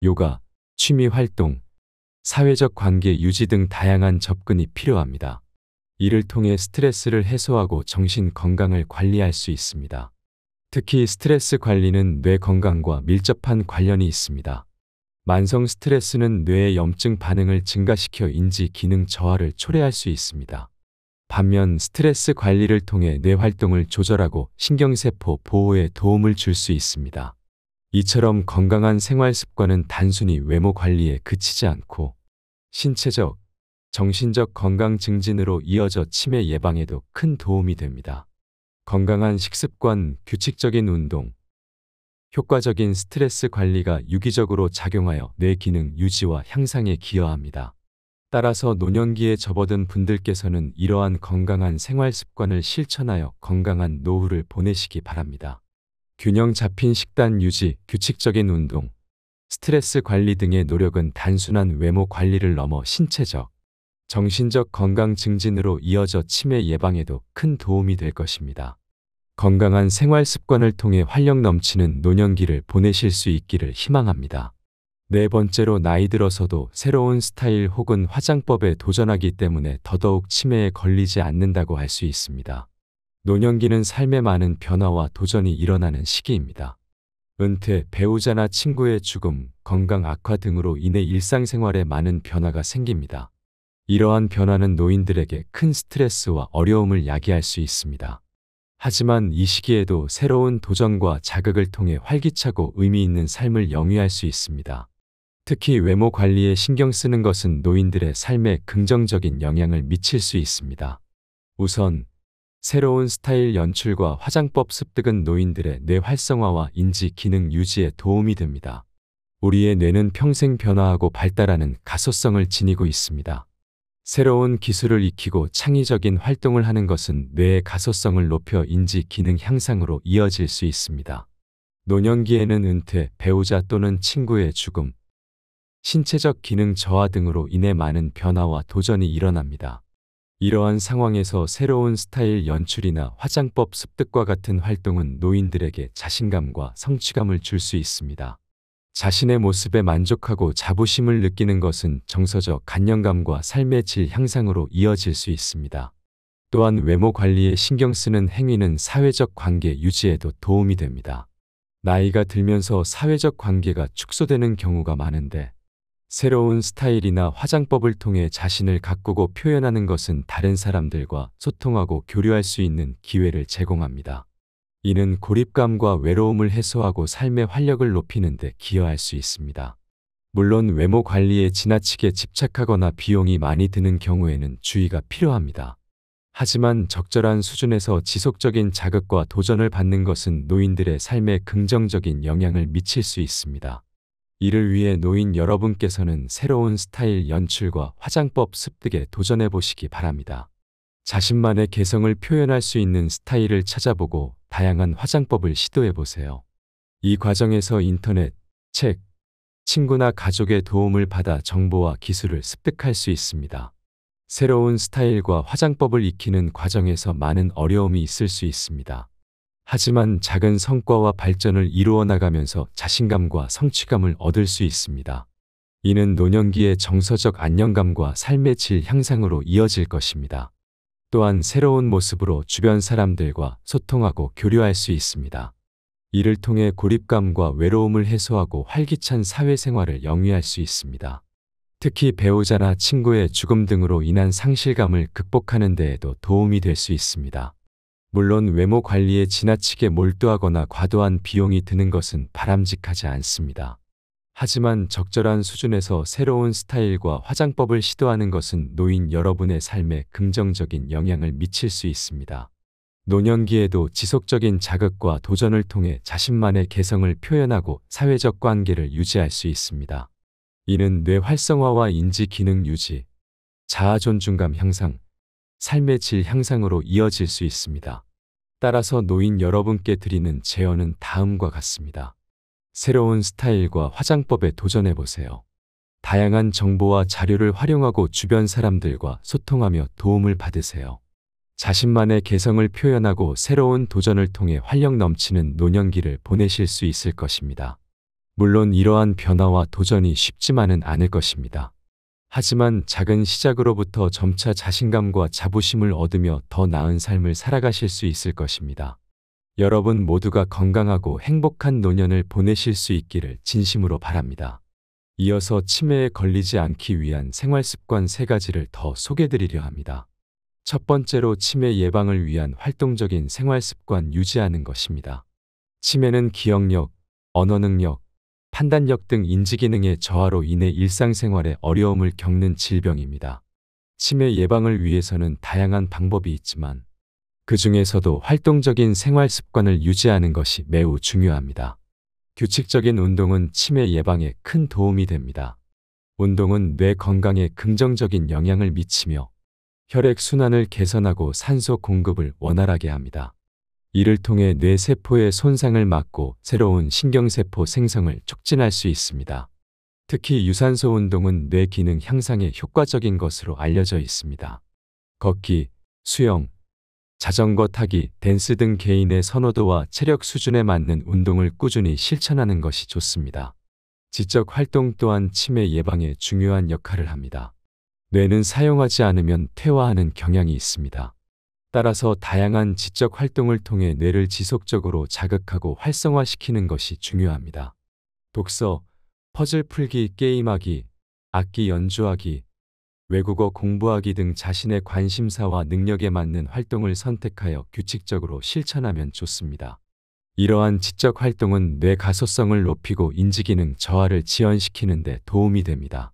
요가, 취미 활동, 사회적 관계 유지 등 다양한 접근이 필요합니다. 이를 통해 스트레스를 해소하고 정신 건강을 관리할 수 있습니다. 특히 스트레스 관리는 뇌 건강과 밀접한 관련이 있습니다. 만성 스트레스는 뇌의 염증 반응을 증가시켜 인지 기능 저하를 초래할 수 있습니다. 반면 스트레스 관리를 통해 뇌 활동을 조절하고 신경세포 보호에 도움을 줄 수 있습니다. 이처럼 건강한 생활 습관은 단순히 외모 관리에 그치지 않고 신체적, 정신적 건강 증진으로 이어져 치매 예방에도 큰 도움이 됩니다. 건강한 식습관, 규칙적인 운동, 효과적인 스트레스 관리가 유기적으로 작용하여 뇌 기능 유지와 향상에 기여합니다. 따라서 노년기에 접어든 분들께서는 이러한 건강한 생활 습관을 실천하여 건강한 노후를 보내시기 바랍니다. 균형 잡힌 식단 유지, 규칙적인 운동, 스트레스 관리 등의 노력은 단순한 외모 관리를 넘어 신체적, 정신적 건강 증진으로 이어져 치매 예방에도 큰 도움이 될 것입니다. 건강한 생활 습관을 통해 활력 넘치는 노년기를 보내실 수 있기를 희망합니다. 네 번째로, 나이 들어서도 새로운 스타일 혹은 화장법에 도전하기 때문에 더더욱 치매에 걸리지 않는다고 할 수 있습니다. 노년기는 삶의 많은 변화와 도전이 일어나는 시기입니다. 은퇴, 배우자나 친구의 죽음, 건강 악화 등으로 인해 일상생활에 많은 변화가 생깁니다. 이러한 변화는 노인들에게 큰 스트레스와 어려움을 야기할 수 있습니다. 하지만 이 시기에도 새로운 도전과 자극을 통해 활기차고 의미 있는 삶을 영위할 수 있습니다. 특히 외모 관리에 신경 쓰는 것은 노인들의 삶에 긍정적인 영향을 미칠 수 있습니다. 우선 새로운 스타일 연출과 화장법 습득은 노인들의 뇌 활성화와 인지 기능 유지에 도움이 됩니다. 우리의 뇌는 평생 변화하고 발달하는 가소성을 지니고 있습니다. 새로운 기술을 익히고 창의적인 활동을 하는 것은 뇌의 가소성을 높여 인지 기능 향상으로 이어질 수 있습니다. 노년기에는 은퇴, 배우자 또는 친구의 죽음, 신체적 기능 저하 등으로 인해 많은 변화와 도전이 일어납니다. 이러한 상황에서 새로운 스타일 연출이나 화장법 습득과 같은 활동은 노인들에게 자신감과 성취감을 줄 수 있습니다. 자신의 모습에 만족하고 자부심을 느끼는 것은 정서적 안정감과 삶의 질 향상으로 이어질 수 있습니다. 또한 외모 관리에 신경 쓰는 행위는 사회적 관계 유지에도 도움이 됩니다. 나이가 들면서 사회적 관계가 축소되는 경우가 많은데, 새로운 스타일이나 화장법을 통해 자신을 가꾸고 표현하는 것은 다른 사람들과 소통하고 교류할 수 있는 기회를 제공합니다. 이는 고립감과 외로움을 해소하고 삶의 활력을 높이는 데 기여할 수 있습니다. 물론 외모 관리에 지나치게 집착하거나 비용이 많이 드는 경우에는 주의가 필요합니다. 하지만 적절한 수준에서 지속적인 자극과 도전을 받는 것은 노인들의 삶에 긍정적인 영향을 미칠 수 있습니다. 이를 위해 노인 여러분께서는 새로운 스타일 연출과 화장법 습득에 도전해 보시기 바랍니다. 자신만의 개성을 표현할 수 있는 스타일을 찾아보고 다양한 화장법을 시도해 보세요. 이 과정에서 인터넷, 책, 친구나 가족의 도움을 받아 정보와 기술을 습득할 수 있습니다. 새로운 스타일과 화장법을 익히는 과정에서 많은 어려움이 있을 수 있습니다. 하지만 작은 성과와 발전을 이루어 나가면서 자신감과 성취감을 얻을 수 있습니다. 이는 노년기의 정서적 안정감과 삶의 질 향상으로 이어질 것입니다. 또한 새로운 모습으로 주변 사람들과 소통하고 교류할 수 있습니다. 이를 통해 고립감과 외로움을 해소하고 활기찬 사회생활을 영위할 수 있습니다. 특히 배우자나 친구의 죽음 등으로 인한 상실감을 극복하는 데에도 도움이 될 수 있습니다. 물론 외모 관리에 지나치게 몰두하거나 과도한 비용이 드는 것은 바람직하지 않습니다. 하지만 적절한 수준에서 새로운 스타일과 화장법을 시도하는 것은 노인 여러분의 삶에 긍정적인 영향을 미칠 수 있습니다. 노년기에도 지속적인 자극과 도전을 통해 자신만의 개성을 표현하고 사회적 관계를 유지할 수 있습니다. 이는 뇌 활성화와 인지 기능 유지, 자아 존중감 향상, 삶의 질 향상으로 이어질 수 있습니다. 따라서 노인 여러분께 드리는 제언은 다음과 같습니다. 새로운 스타일과 화장법에 도전해 보세요. 다양한 정보와 자료를 활용하고 주변 사람들과 소통하며 도움을 받으세요. 자신만의 개성을 표현하고 새로운 도전을 통해 활력 넘치는 노년기를 보내실 수 있을 것입니다. 물론 이러한 변화와 도전이 쉽지만은 않을 것입니다. 하지만 작은 시작으로부터 점차 자신감과 자부심을 얻으며 더 나은 삶을 살아가실 수 있을 것입니다. 여러분 모두가 건강하고 행복한 노년을 보내실 수 있기를 진심으로 바랍니다. 이어서 치매에 걸리지 않기 위한 생활습관 3가지를 더 소개드리려 합니다. 첫 번째로 치매 예방을 위한 활동적인 생활습관 유지하는 것입니다. 치매는 기억력, 언어 능력, 판단력 등 인지기능의 저하로 인해 일상생활에 어려움을 겪는 질병입니다. 치매 예방을 위해서는 다양한 방법이 있지만 그 중에서도 활동적인 생활 습관을 유지하는 것이 매우 중요합니다. 규칙적인 운동은 치매 예방에 큰 도움이 됩니다. 운동은 뇌 건강에 긍정적인 영향을 미치며 혈액 순환을 개선하고 산소 공급을 원활하게 합니다. 이를 통해 뇌 세포의 손상을 막고 새로운 신경세포 생성을 촉진할 수 있습니다. 특히 유산소 운동은 뇌 기능 향상에 효과적인 것으로 알려져 있습니다. 걷기, 수영, 자전거 타기, 댄스 등 개인의 선호도와 체력 수준에 맞는 운동을 꾸준히 실천하는 것이 좋습니다. 지적 활동 또한 치매 예방에 중요한 역할을 합니다. 뇌는 사용하지 않으면 퇴화하는 경향이 있습니다. 따라서 다양한 지적 활동을 통해 뇌를 지속적으로 자극하고 활성화시키는 것이 중요합니다. 독서, 퍼즐 풀기, 게임하기, 악기 연주하기, 외국어 공부하기 등 자신의 관심사와 능력에 맞는 활동을 선택하여 규칙적으로 실천하면 좋습니다. 이러한 지적 활동은 뇌 가소성을 높이고 인지기능 저하를 지연시키는 데 도움이 됩니다.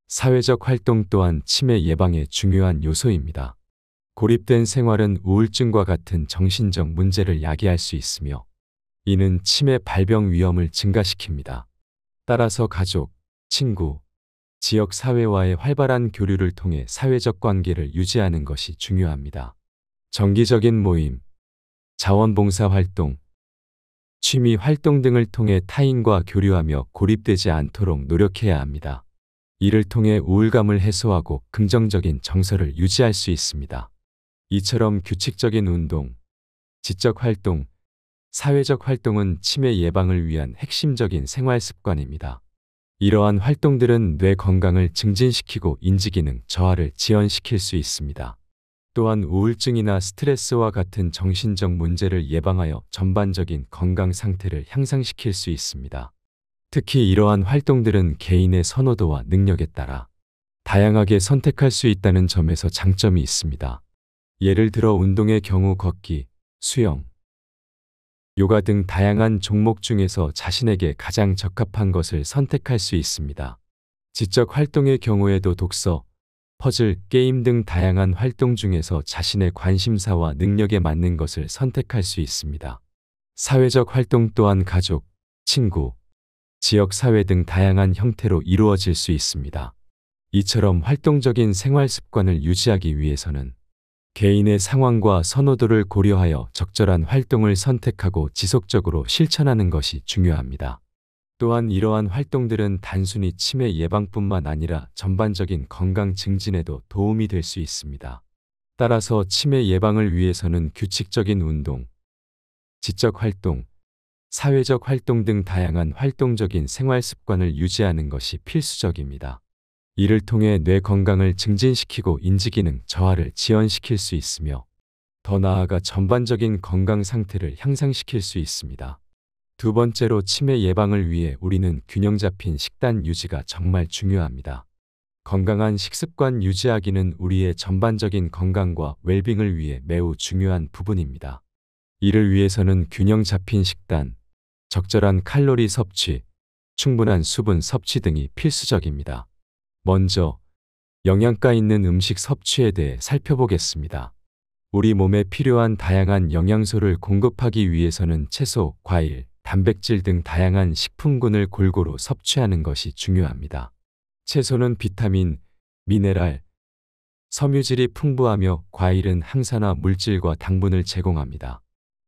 사회적 활동 또한 치매 예방에 중요한 요소입니다. 고립된 생활은 우울증과 같은 정신적 문제를 야기할 수 있으며 이는 치매 발병 위험을 증가시킵니다. 따라서 가족, 친구, 지역 사회와의 활발한 교류를 통해 사회적 관계를 유지하는 것이 중요합니다. 정기적인 모임, 자원봉사 활동, 취미 활동 등을 통해 타인과 교류하며 고립되지 않도록 노력해야 합니다. 이를 통해 우울감을 해소하고 긍정적인 정서를 유지할 수 있습니다. 이처럼 규칙적인 운동, 지적 활동, 사회적 활동은 치매 예방을 위한 핵심적인 생활 습관입니다. 이러한 활동들은 뇌 건강을 증진시키고 인지기능 저하를 지연시킬 수 있습니다. 또한 우울증이나 스트레스와 같은 정신적 문제를 예방하여 전반적인 건강 상태를 향상시킬 수 있습니다. 특히 이러한 활동들은 개인의 선호도와 능력에 따라 다양하게 선택할 수 있다는 점에서 장점이 있습니다. 예를 들어 운동의 경우 걷기, 수영, 요가 등 다양한 종목 중에서 자신에게 가장 적합한 것을 선택할 수 있습니다. 지적 활동의 경우에도 독서, 퍼즐, 게임 등 다양한 활동 중에서 자신의 관심사와 능력에 맞는 것을 선택할 수 있습니다. 사회적 활동 또한 가족, 친구, 지역 사회 등 다양한 형태로 이루어질 수 있습니다. 이처럼 활동적인 생활 습관을 유지하기 위해서는 개인의 상황과 선호도를 고려하여 적절한 활동을 선택하고 지속적으로 실천하는 것이 중요합니다. 또한 이러한 활동들은 단순히 치매 예방뿐만 아니라 전반적인 건강 증진에도 도움이 될 수 있습니다. 따라서 치매 예방을 위해서는 규칙적인 운동, 지적 활동, 사회적 활동 등 다양한 활동적인 생활 습관을 유지하는 것이 필수적입니다. 이를 통해 뇌 건강을 증진시키고 인지기능 저하를 지연시킬 수 있으며 더 나아가 전반적인 건강 상태를 향상시킬 수 있습니다. 두 번째로 치매 예방을 위해 우리는 균형 잡힌 식단 유지가 정말 중요합니다. 건강한 식습관 유지하기는 우리의 전반적인 건강과 웰빙을 위해 매우 중요한 부분입니다. 이를 위해서는 균형 잡힌 식단, 적절한 칼로리 섭취, 충분한 수분 섭취 등이 필수적입니다. 먼저 영양가 있는 음식 섭취에 대해 살펴보겠습니다. 우리 몸에 필요한 다양한 영양소를 공급하기 위해서는 채소, 과일, 단백질 등 다양한 식품군을 골고루 섭취하는 것이 중요합니다. 채소는 비타민, 미네랄, 섬유질이 풍부하며 과일은 항산화 물질과 당분을 제공합니다.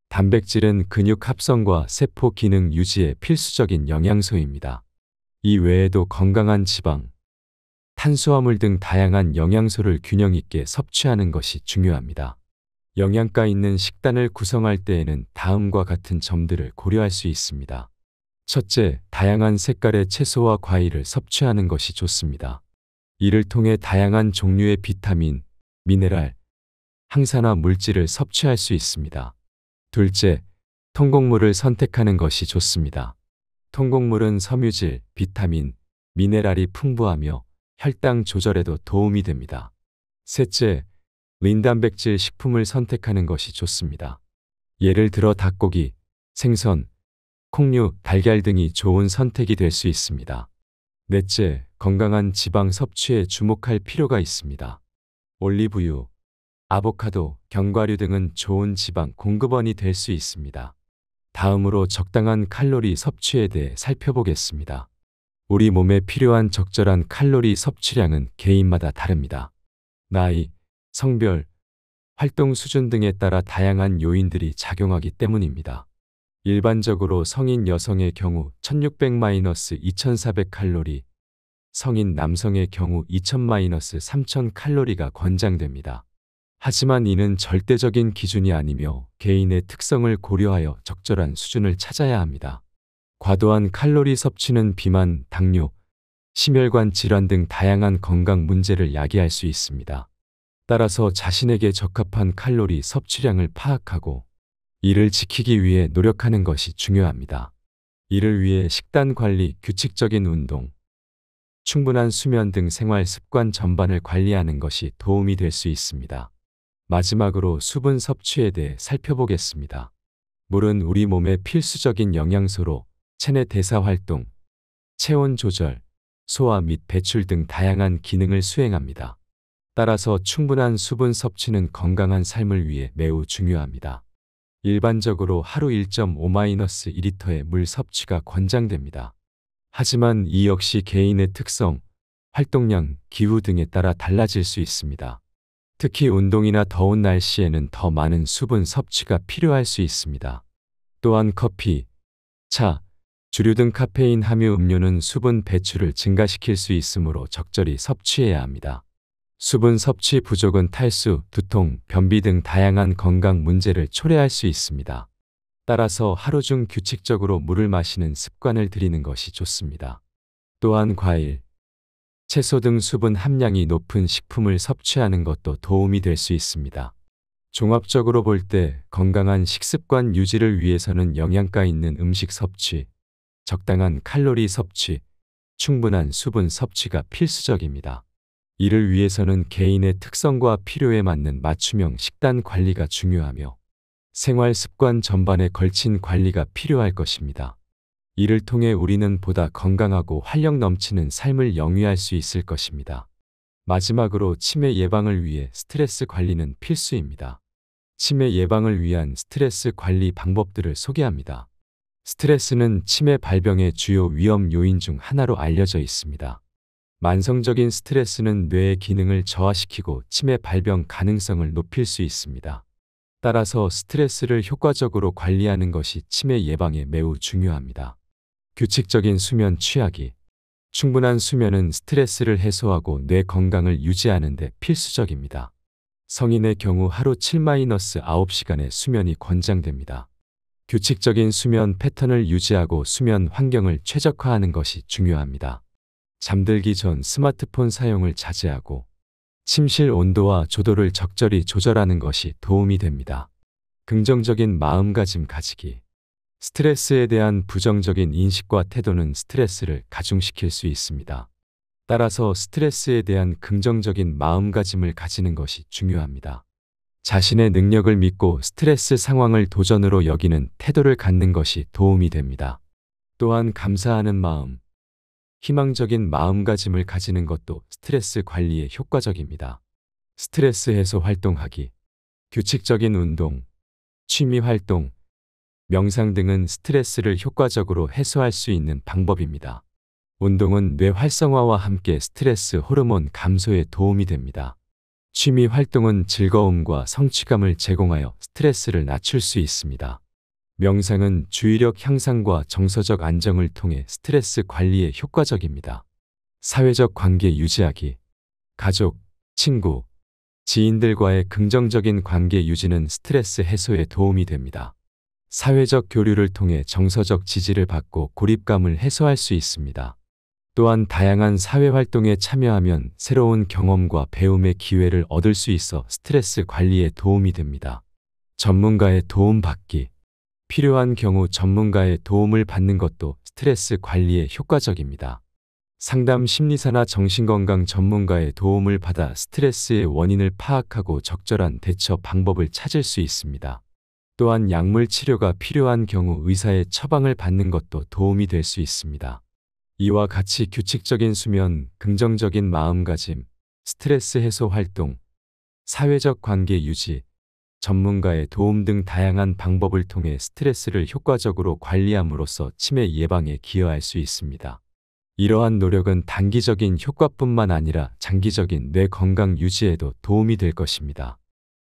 단백질은 근육 합성과 세포 기능 유지에 필수적인 영양소입니다. 이 외에도 건강한 지방, 탄수화물 등 다양한 영양소를 균형 있게 섭취하는 것이 중요합니다. 영양가 있는 식단을 구성할 때에는 다음과 같은 점들을 고려할 수 있습니다. 첫째, 다양한 색깔의 채소와 과일을 섭취하는 것이 좋습니다. 이를 통해 다양한 종류의 비타민, 미네랄, 항산화 물질을 섭취할 수 있습니다. 둘째, 통곡물을 선택하는 것이 좋습니다. 통곡물은 섬유질, 비타민, 미네랄이 풍부하며 혈당 조절에도 도움이 됩니다. 셋째, 린단백질 식품을 선택하는 것이 좋습니다. 예를 들어 닭고기, 생선, 콩류, 달걀 등이 좋은 선택이 될 수 있습니다. 넷째, 건강한 지방 섭취에 주목할 필요가 있습니다. 올리브유, 아보카도, 견과류 등은 좋은 지방 공급원이 될 수 있습니다. 다음으로 적당한 칼로리 섭취에 대해 살펴보겠습니다. 우리 몸에 필요한 적절한 칼로리 섭취량은 개인마다 다릅니다. 나이, 성별, 활동 수준 등에 따라 다양한 요인들이 작용하기 때문입니다. 일반적으로 성인 여성의 경우 1600-2400칼로리, 성인 남성의 경우 2000-3000칼로리가 권장됩니다. 하지만 이는 절대적인 기준이 아니며 개인의 특성을 고려하여 적절한 수준을 찾아야 합니다. 과도한 칼로리 섭취는 비만, 당뇨, 심혈관 질환 등 다양한 건강 문제를 야기할 수 있습니다. 따라서 자신에게 적합한 칼로리 섭취량을 파악하고 이를 지키기 위해 노력하는 것이 중요합니다. 이를 위해 식단 관리, 규칙적인 운동, 충분한 수면 등 생활 습관 전반을 관리하는 것이 도움이 될 수 있습니다. 마지막으로 수분 섭취에 대해 살펴보겠습니다. 물은 우리 몸의 필수적인 영양소로 체내 대사 활동, 체온 조절, 소화 및 배출 등 다양한 기능을 수행합니다. 따라서 충분한 수분 섭취는 건강한 삶을 위해 매우 중요합니다. 일반적으로 하루 1.5-1리터의 물 섭취가 권장됩니다. 하지만 이 역시 개인의 특성, 활동량, 기후 등에 따라 달라질 수 있습니다. 특히 운동이나 더운 날씨에는 더 많은 수분 섭취가 필요할 수 있습니다. 또한 커피, 차, 주류 등 카페인 함유 음료는 수분 배출을 증가시킬 수 있으므로 적절히 섭취해야 합니다. 수분 섭취 부족은 탈수, 두통, 변비 등 다양한 건강 문제를 초래할 수 있습니다. 따라서 하루 중 규칙적으로 물을 마시는 습관을 들이는 것이 좋습니다. 또한 과일, 채소 등 수분 함량이 높은 식품을 섭취하는 것도 도움이 될 수 있습니다. 종합적으로 볼 때 건강한 식습관 유지를 위해서는 영양가 있는 음식 섭취, 적당한 칼로리 섭취, 충분한 수분 섭취가 필수적입니다. 이를 위해서는 개인의 특성과 필요에 맞는 맞춤형 식단 관리가 중요하며 생활 습관 전반에 걸친 관리가 필요할 것입니다. 이를 통해 우리는 보다 건강하고 활력 넘치는 삶을 영위할 수 있을 것입니다. 마지막으로 치매 예방을 위해 스트레스 관리는 필수입니다. 치매 예방을 위한 스트레스 관리 방법들을 소개합니다. 스트레스는 치매 발병의 주요 위험 요인 중 하나로 알려져 있습니다. 만성적인 스트레스는 뇌의 기능을 저하시키고 치매 발병 가능성을 높일 수 있습니다. 따라서 스트레스를 효과적으로 관리하는 것이 치매 예방에 매우 중요합니다. 규칙적인 수면 취하기. 충분한 수면은 스트레스를 해소하고 뇌 건강을 유지하는 데 필수적입니다. 성인의 경우 하루 7-9시간의 수면이 권장됩니다. 규칙적인 수면 패턴을 유지하고 수면 환경을 최적화하는 것이 중요합니다. 잠들기 전 스마트폰 사용을 자제하고 침실 온도와 조도를 적절히 조절하는 것이 도움이 됩니다. 긍정적인 마음가짐 가지기. 스트레스에 대한 부정적인 인식과 태도는 스트레스를 가중시킬 수 있습니다. 따라서 스트레스에 대한 긍정적인 마음가짐을 가지는 것이 중요합니다. 자신의 능력을 믿고 스트레스 상황을 도전으로 여기는 태도를 갖는 것이 도움이 됩니다. 또한 감사하는 마음, 희망적인 마음가짐을 가지는 것도 스트레스 관리에 효과적입니다. 스트레스 해소 활동하기, 규칙적인 운동, 취미 활동, 명상 등은 스트레스를 효과적으로 해소할 수 있는 방법입니다. 운동은 뇌 활성화와 함께 스트레스 호르몬 감소에 도움이 됩니다. 취미 활동은 즐거움과 성취감을 제공하여 스트레스를 낮출 수 있습니다. 명상은 주의력 향상과 정서적 안정을 통해 스트레스 관리에 효과적입니다. 사회적 관계 유지하기. 가족, 친구, 지인들과의 긍정적인 관계 유지는 스트레스 해소에 도움이 됩니다. 사회적 교류를 통해 정서적 지지를 받고 고립감을 해소할 수 있습니다. 또한 다양한 사회활동에 참여하면 새로운 경험과 배움의 기회를 얻을 수 있어 스트레스 관리에 도움이 됩니다. 전문가의 도움 받기. 필요한 경우 전문가의 도움을 받는 것도 스트레스 관리에 효과적입니다. 상담 심리사나 정신건강 전문가의 도움을 받아 스트레스의 원인을 파악하고 적절한 대처 방법을 찾을 수 있습니다. 또한 약물 치료가 필요한 경우 의사의 처방을 받는 것도 도움이 될 수 있습니다. 이와 같이 규칙적인 수면, 긍정적인 마음가짐, 스트레스 해소 활동, 사회적 관계 유지, 전문가의 도움 등 다양한 방법을 통해 스트레스를 효과적으로 관리함으로써 치매 예방에 기여할 수 있습니다. 이러한 노력은 단기적인 효과뿐만 아니라 장기적인 뇌 건강 유지에도 도움이 될 것입니다.